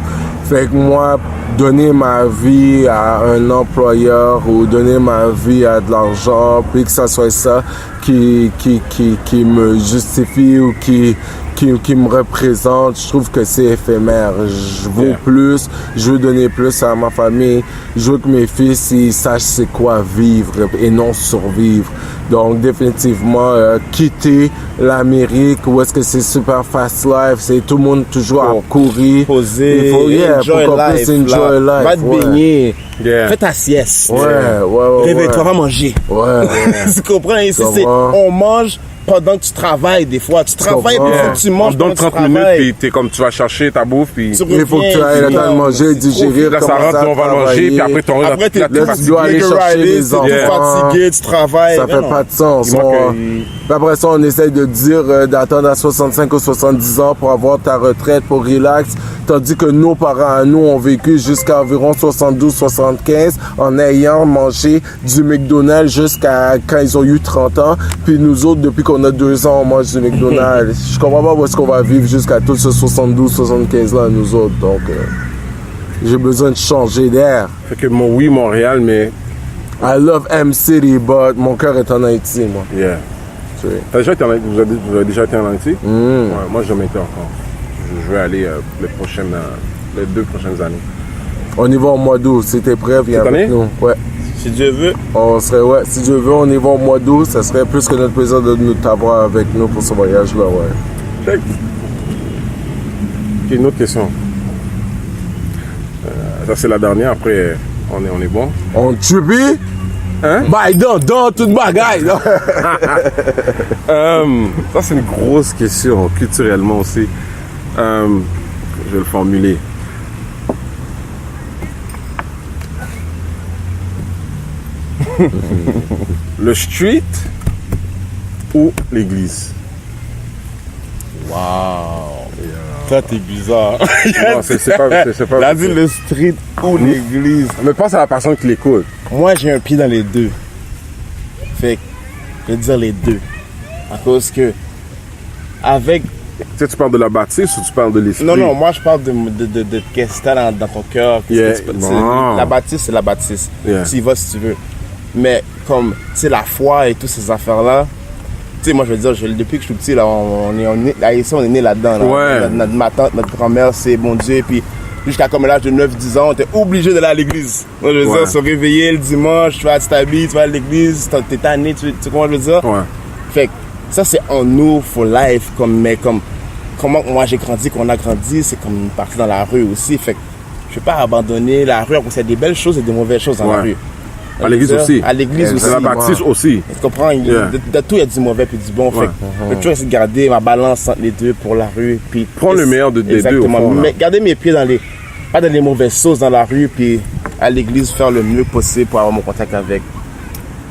Fait que moi, donner ma vie à un employeur ou donner ma vie à de l'argent, puis que ça soit ça qui me justifie ou qui me représente, je trouve que c'est éphémère. Je vaux plus, je veux donner plus à ma famille, je veux que mes fils ils sachent c'est quoi vivre et non survivre. Donc, définitivement, quitter l'Amérique où est-ce que c'est super fast life, c'est tout le monde toujours à courir. Poser, Il faut, enjoy pour qu'on life, puisse enjoy là. life. Va te baigner. Yeah. Fais ta sieste. Ouais. Réveille-toi, va manger. Ouais. Tu comprends? Ici, on mange pendant que tu travailles des fois. Tu travailles, puis comprends. tu manges On te donne pendant que 30 tu minutes, travailles. puis t'es comme tu vas chercher ta bouffe, puis Tu Il faut que tu ailles le temps de manger, digérer, là, ça commencer rentre, à on va manger, travailler. puis après, ton Après, t'es là, tu dois aller chercher les enfants. fatigué, tu travailles. Ça Mais fait non. pas de sens. Il manque Puis après ça, on essaye de dire d'attendre à 65 ou 70 ans pour avoir ta retraite, pour relax. Tandis que nos parents à nous ont vécu jusqu'à environ 72-75 en ayant mangé du McDonald's jusqu'à quand ils ont eu 30 ans. Puis nous autres, depuis qu'on a 2 ans, on mange du McDonald's. Je comprends pas où est-ce qu'on va vivre jusqu'à tous ce 72-75 là, nous autres. Donc, j'ai besoin de changer d'air. Fait que oui, Montréal, mais I love M-City, but mon cœur est en Haïti, moi. yeah. Tu sais. T'as déjà été en Haïti? Vous avez déjà été en Haïti? Ouais, moi, je jamais été encore. Je vais aller les 2 prochaines années. On y va au mois d'août. Si t'es prêt, viens Cette avec année? nous. Ouais. Si Dieu veut. On serait, ouais. Si Dieu veut, on y va au mois d'août. Ça serait plus que notre plaisir de nous t'avoir avec nous pour ce voyage-là, ouais. Check. Ok, une autre question. Ça, c'est la dernière. Après, on est bon. On trippy? Hein? Bye, dans toute bagaille. Ça, c'est une grosse question, culturellement aussi. Je vais le formuler. Le street ou l'église? Wow. Ça, t'es bizarre. Non, c'est pas. Il a dit le street ou l'église. Mais pense à la personne qui l'écoute. Moi, j'ai un pied dans les deux. Fait que, je vais dire les deux. À cause que, avec... Tu sais, tu parles de la bâtisse ou tu parles de l'esprit? Non, moi, je parle de qu'est-ce que t'as dans ton cœur. Yeah. La bâtisse, c'est la bâtisse. Yeah. Tu y vas si tu veux. Mais, comme, tu sais, la foi et toutes ces affaires-là, tu sais, moi, je veux dire, depuis que je suis petit, là, on est né là-dedans. Là. Ouais. Ma tante, notre grand-mère, c'est mon Dieu. Puis, jusqu'à comme l'âge de 9-10 ans, on était obligé d'aller à l'église. Moi, je veux dire, se réveiller le dimanche, tu t'habilles, tu vas à l'église, t'es tanné, tu sais comment je veux dire? Ouais. Fait que ça, c'est en nous, for life. Mais comment moi j'ai grandi, qu'on a grandi, c'est comme une partie dans la rue aussi. Fait que je ne vais pas abandonner la rue. Il y a des belles choses et des mauvaises choses dans la rue. À l'église aussi. À l'église aussi. À la baptiste aussi. Tu comprends? De tout, il y a du mauvais et du bon. Fait que je vais toujours essayer de garder ma balance entre les deux pour la rue. Puis Prends le meilleur des deux. Exactement. Au fond, Mais garder mes pieds pas dans les mauvaises choses dans la rue, puis à l'église faire le mieux possible pour avoir mon contact avec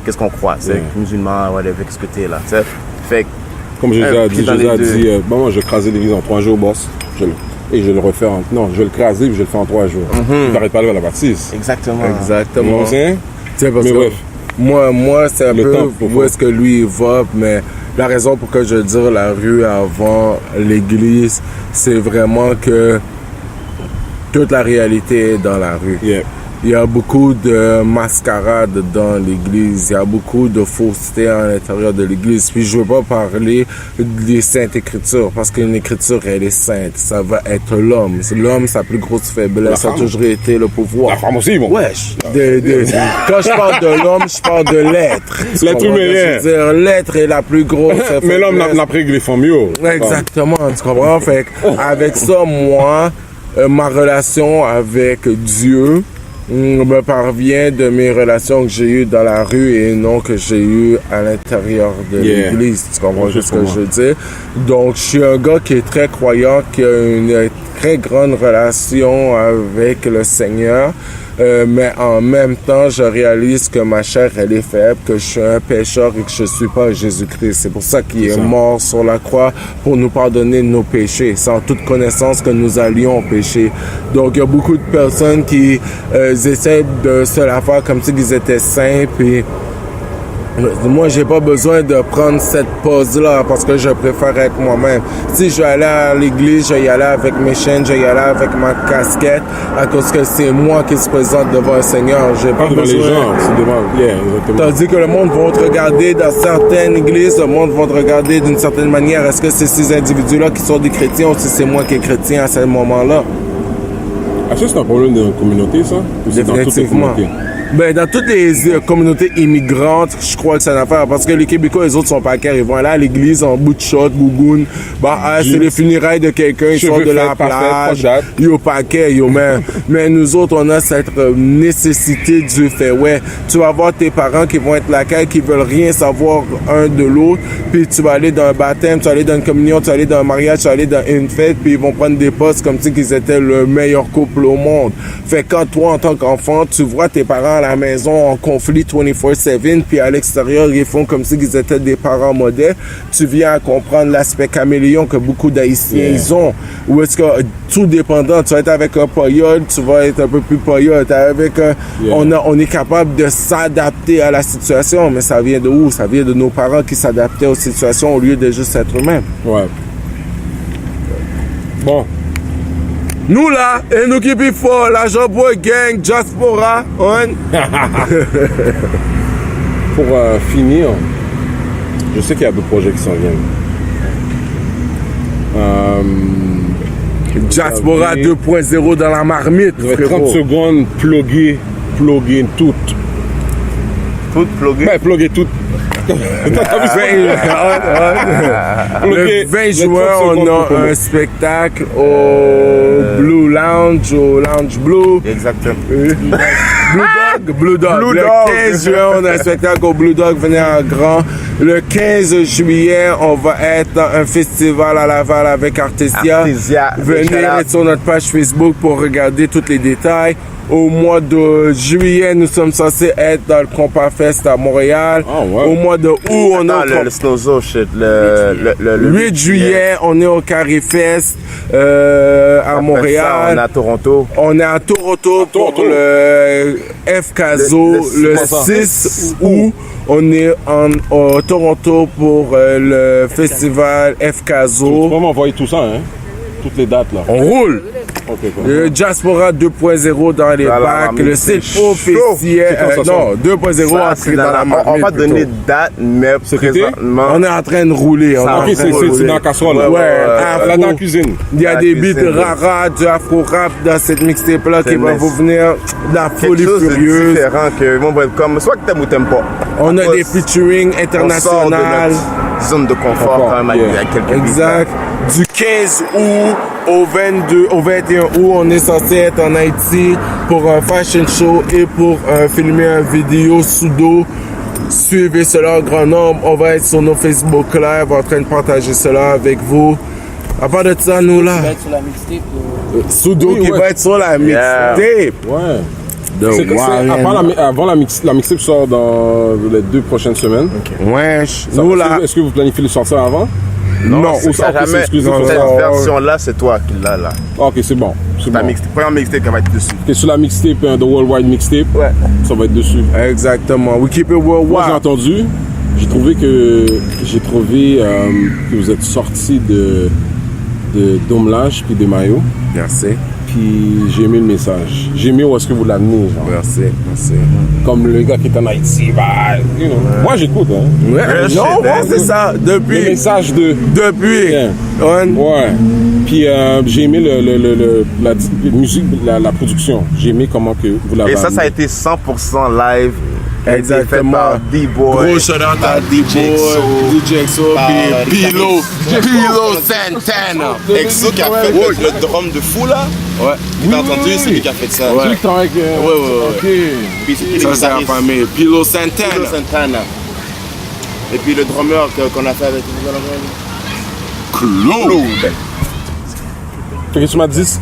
qu'est-ce qu'on croit, c'est musulman, whatever, qu'est-ce que t'es là, tu sais. Fait que, comme Jésus a dit, deux. moi je vais craser l'église en 3 jours, boss. Et je vais le refaire non, je vais le craser puis je vais le faire en 3 jours. Je n'arrête pas de aller à la baptiste. exactement. Exactement. Tu sais, parce mais que bref. moi c'est un Le peu temps, où est-ce que lui il va, mais la raison pour que je veux dire la rue avant l'église, c'est vraiment que toute la réalité est dans la rue. Yeah. Il y a beaucoup de mascarade dans l'église, il y a beaucoup de fausseté à l'intérieur de l'église. Puis je veux pas parler des saintes écritures, parce qu'une écriture, elle est sainte. Ça va être l'homme. L'homme, sa plus grosse faiblesse, ça a toujours été le pouvoir. La femme aussi, bon. Wesh. Quand je parle de l'homme, je parle de l'être. L'être humain. C'est-à-dire, l'être est la plus grosse faiblesse. Mais l'homme n'a pris que les femmes mieux. Exactement, tu comprends? Fait que, avec ça, moi, ma relation avec Dieu me parvient de mes relations que j'ai eues dans la rue et non que j'ai eues à l'intérieur de l'église. Tu comprends ce que je veux dire? Donc, je suis un gars qui est très croyant, qui a une très grande relation avec le Seigneur. Mais en même temps, je réalise que ma chair, elle est faible, que je suis un pécheur et que je suis pas Jésus-Christ. C'est pour ça qu'il est mort sur la croix pour nous pardonner nos péchés. C'est en toute connaissance que nous allions pécher. Donc, il y a beaucoup de personnes qui essaient de se la faire comme si ils étaient saints. Puis, moi, j'ai pas besoin de prendre cette pause-là parce que je préfère être moi-même. Si je vais aller à l'église, je vais y aller avec mes chaînes, je vais y aller avec ma casquette à cause que c'est moi qui se présente devant le Seigneur. J'ai pas Devant besoin. les gens, c'est devant. Yeah, exactement. Tandis que le monde va te regarder dans certaines églises, le monde va te regarder d'une certaine manière. Est-ce que c'est ces individus-là qui sont des chrétiens ou si c'est moi qui est chrétien à ce moment-là? Est-ce que c'est un problème de notre communauté, ça? Ou c'est dans toutes les Définitivement. communautés? Ben, dans toutes les communautés immigrantes, je crois que c'est une affaire. Parce que les Québécois, les autres sont pas cœur. Ils vont aller à l'église en bout de shot, gougoune. Bah, c'est les funérailles de quelqu'un, ils sont de la plage. Yo, paquet, yo, man. Mais nous autres, on a cette nécessité du fait. Ouais, tu vas voir tes parents qui vont être là, qui veulent rien savoir un de l'autre. Puis tu vas aller dans un baptême, tu vas aller dans une communion, tu vas aller dans un mariage, tu vas aller dans une fête. Puis ils vont prendre des postes comme si qu'ils étaient le meilleur couple au monde. Fait quand toi, en tant qu'enfant, tu vois tes parents à la maison en conflit 24/7, puis à l'extérieur, ils font comme si ils étaient des parents modèles, tu viens à comprendre l'aspect caméléon que beaucoup d'Haïtiens ils ont. Ou est-ce que tout dépendant, tu vas être avec un poyol, tu vas être un peu plus poyol. Avec on est capable de s'adapter à la situation, mais ça vient de où? Ça vient de nos parents qui s'adaptaient aux situations au lieu de juste être eux-mêmes. Ouais. Bon. Nous là, et nous qui vivons fort, la Jamboy Gang, Diaspora, on. Pour finir, je sais qu'il y a d'autres projets qui s'en viennent. Diaspora 2.0 dans la marmite. Vous avez 30 secondes, plugger toutes. Tout plugué. Ben, plugger toutes. Le 20 juin, on a un spectacle au Blue Lounge, au Lounge Blue. Exactement. Blue Dog. Le 15 juin, on a un spectacle au Blue Dog, venez en grand. Le 15 juillet, on va être dans un festival à Laval avec Artesia. Venez être sur notre page Facebook pour regarder tous les détails. Au mois de juillet, nous sommes censés être dans le Compas Fest à Montréal. Oh, ouais. Au mois de août, on est le Snowzo shit. Le 8 juillet, on est au Carré Fest à Montréal. Ça, on est à Toronto. On est à Toronto pour le FKZO le 6 août. On est au Toronto pour le festival Tu FKZO. peux m'envoyer tout ça, hein? Toutes les dates, là. On roule! Ok, quoi. Le Diaspora 2.0 dans les bacs, le site officiel. Non, 2.0 entré dans la marmite. On va donner date, mais présentement. On est en train de rouler. Ok, c'est dans la casserole. Là. Ouais, Dans la cuisine. Il y a des beats rara, du afro-rap dans cette mixtape-là qui va vous venir de la folie Quelque chose de furieuse. différent que vont être comme, soit que t'aimes ou t'aimes pas. On a des featuring On sort de internationales. notre zone de confort quand même avec quelques Exact. Du 15 août au 21 août, on est censé être en Haïti pour un fashion show et pour filmer une vidéo sous d'eau. Suivez cela en grand nombre. On va être sur nos Facebook Live en train de partager cela avec vous. À part de ça, nous là, Tu vas être sur la mixtape. Sudo qui va être sur la mixtape. Ouais. De Avant la mixtape sort dans les 2 prochaines semaines. Ouais, nous là. Est-ce que vous planifiez le sortir avant? Non, c'est ça, jamais. Cette version-là, c'est toi qui l'as là. Ok, c'est bon. Ta première mixtape qui va être dessus. Et sur la mixtape, The Worldwide Mixtape, ça va être dessus. Exactement. We keep it worldwide. Moi, j'ai entendu, j'ai trouvé que vous êtes sorti de Domelage puis de Mayo. Merci. Puis j'ai aimé le message. J'ai aimé où est-ce que vous l'amenez. Genre. Merci. Comme le gars qui est en Haïti, bah, you know. Moi j'écoute. Hein. Ouais. Non, bon, c'est ça. Le Depuis. message de. Depuis. Yeah. Ouais. Puis j'ai aimé la musique, la production. J'ai aimé comment que vous l'avez. Et ça a été 100% live. Exactement. D-Boy. Gros shout out à D-Boy, DJ XO, puis Pilo Santana. Exo qui a fait le drum de fou là. Ouais. T'as entendu, c'est lui qui a fait ça. Celui qui travaille avec. Puis Ça, c'est la famille. Pilo Santana. Santana. Et puis le drummer qu'on a fait avec Claude. Fait que tu m'as dit.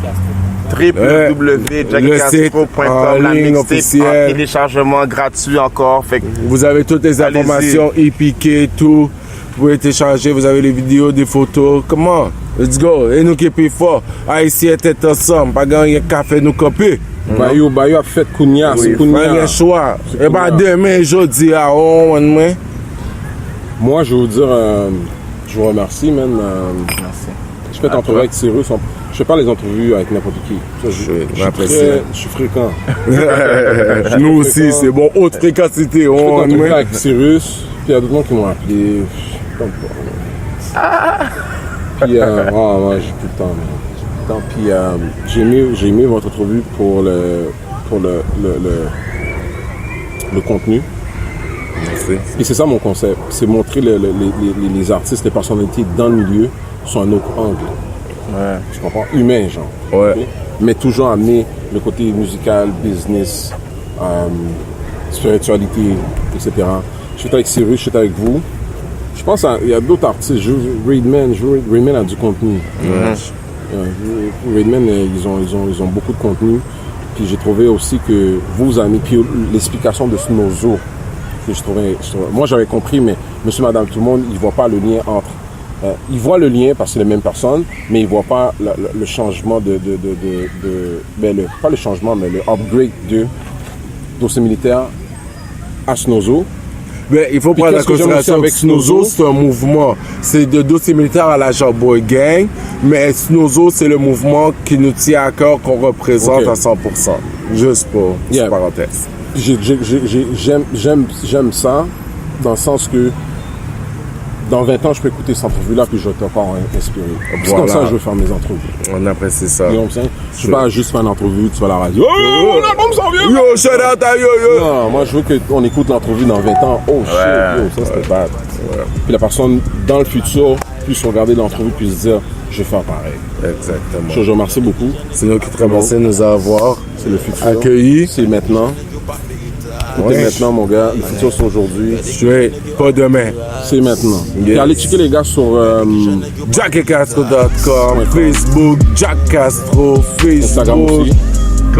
www.jackcastro.com, la mixtape officielle. en téléchargement gratuit encore. Fait que Vous avez toutes les informations, EPK, tout. Vous pouvez télécharger, vous avez les vidéos, des photos. Comment? Let's go. Et nous qui sommes forts. Haïti était ensemble. Pas gagner un café, nous copier. Bayou a fait Kounia. C'est Pas Kounia. de choix. Et bah demain, jeudi, à 11h. Moi, je vais vous dire, je vous remercie, man. merci. Je fais t'entrevues avec Cyrus. Je fais pas les entrevues avec n'importe qui. Ça, je suis fréquent. Nous aussi, c'est bon. Haute fréquentité. Je fais des entrevues avec Cyrus. Puis il y a d'autres gens qui m'ont appelé. Puis, moi, j'ai plus le temps. Puis, j'ai aimé votre entrevue pour le le contenu. Merci. Et c'est ça mon concept, c'est montrer les artistes, les personnalités dans le milieu sur un autre angle. Ouais. Tu comprends? Humain, genre. Ouais. Okay? Mais toujours amener le côté musical, business, spiritualité, etc. Je suis avec Cyrus, je suis avec vous. Je pense qu'il y a d'autres artistes. Raidman a du contenu. Raidman, ils ont beaucoup de contenu. Puis j'ai trouvé aussi que vous avez mis l'explication de Snozo. Que je trouvais, moi j'avais compris, mais monsieur, madame, tout le monde, ils ne voient pas le lien entre. Ils voient le lien parce que c'est les mêmes personnes, mais ils ne voient pas le changement pas le changement, mais le upgrade de dossier militaire à Snozo. Mais il faut prendre en considération que Snozo, c'est un mouvement. C'est de dossier militaire à la Boy Gang, mais Snozo, c'est le mouvement qui nous tient à cœur, qu'on représente à 100%. Juste pour parenthèse. J'aime ça, dans le sens que dans 20 ans, je peux écouter cette entrevue-là, puis je vais encore inspiré. C'est comme ça que je veux faire mes entrevues. On apprécie ça. Je ne suis pas juste faire une entrevue, tu vas à la radio. Oh, l'album s'en vient! Yo, shout out à yo! Non, moi, je veux qu'on écoute l'entrevue dans 20 ans. Oh, shit, yo, ça, c'était bad. Ouais. Puis la personne, dans le futur, puisse regarder l'entrevue, puis se dire, je vais faire pareil. Exactement. Je vous remercie beaucoup. C'est nous qui te remercions de nous avoir c'est le futur. Accueillis. C'est maintenant. C'est maintenant, mon gars. Le futur, c'est aujourd'hui. Pas demain. C'est maintenant. Yes. Allez checker les gars sur JackCastro.com, Facebook, Jack Castro, Instagram Facebook, aussi.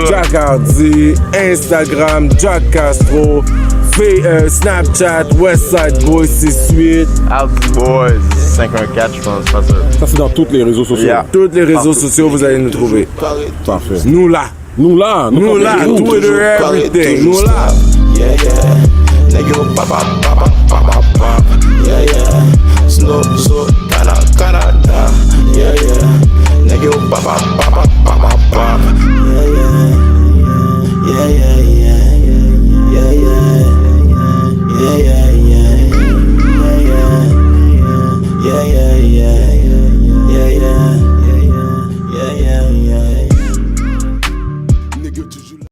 Jack Hardy, Instagram, Jack Castro, Snapchat, Westside Boys 68. Hardy Boys 514, je pense, pas ça. Ça, c'est dans tous les réseaux sociaux. Yeah. Tous les réseaux sociaux, vous allez nous trouver. Parfait. Nous là. Twitter, everything. Nous là. Yeah, yeah. Nigga, papa, papa, papa, papa. Yeah, yeah. Snow, so, cara,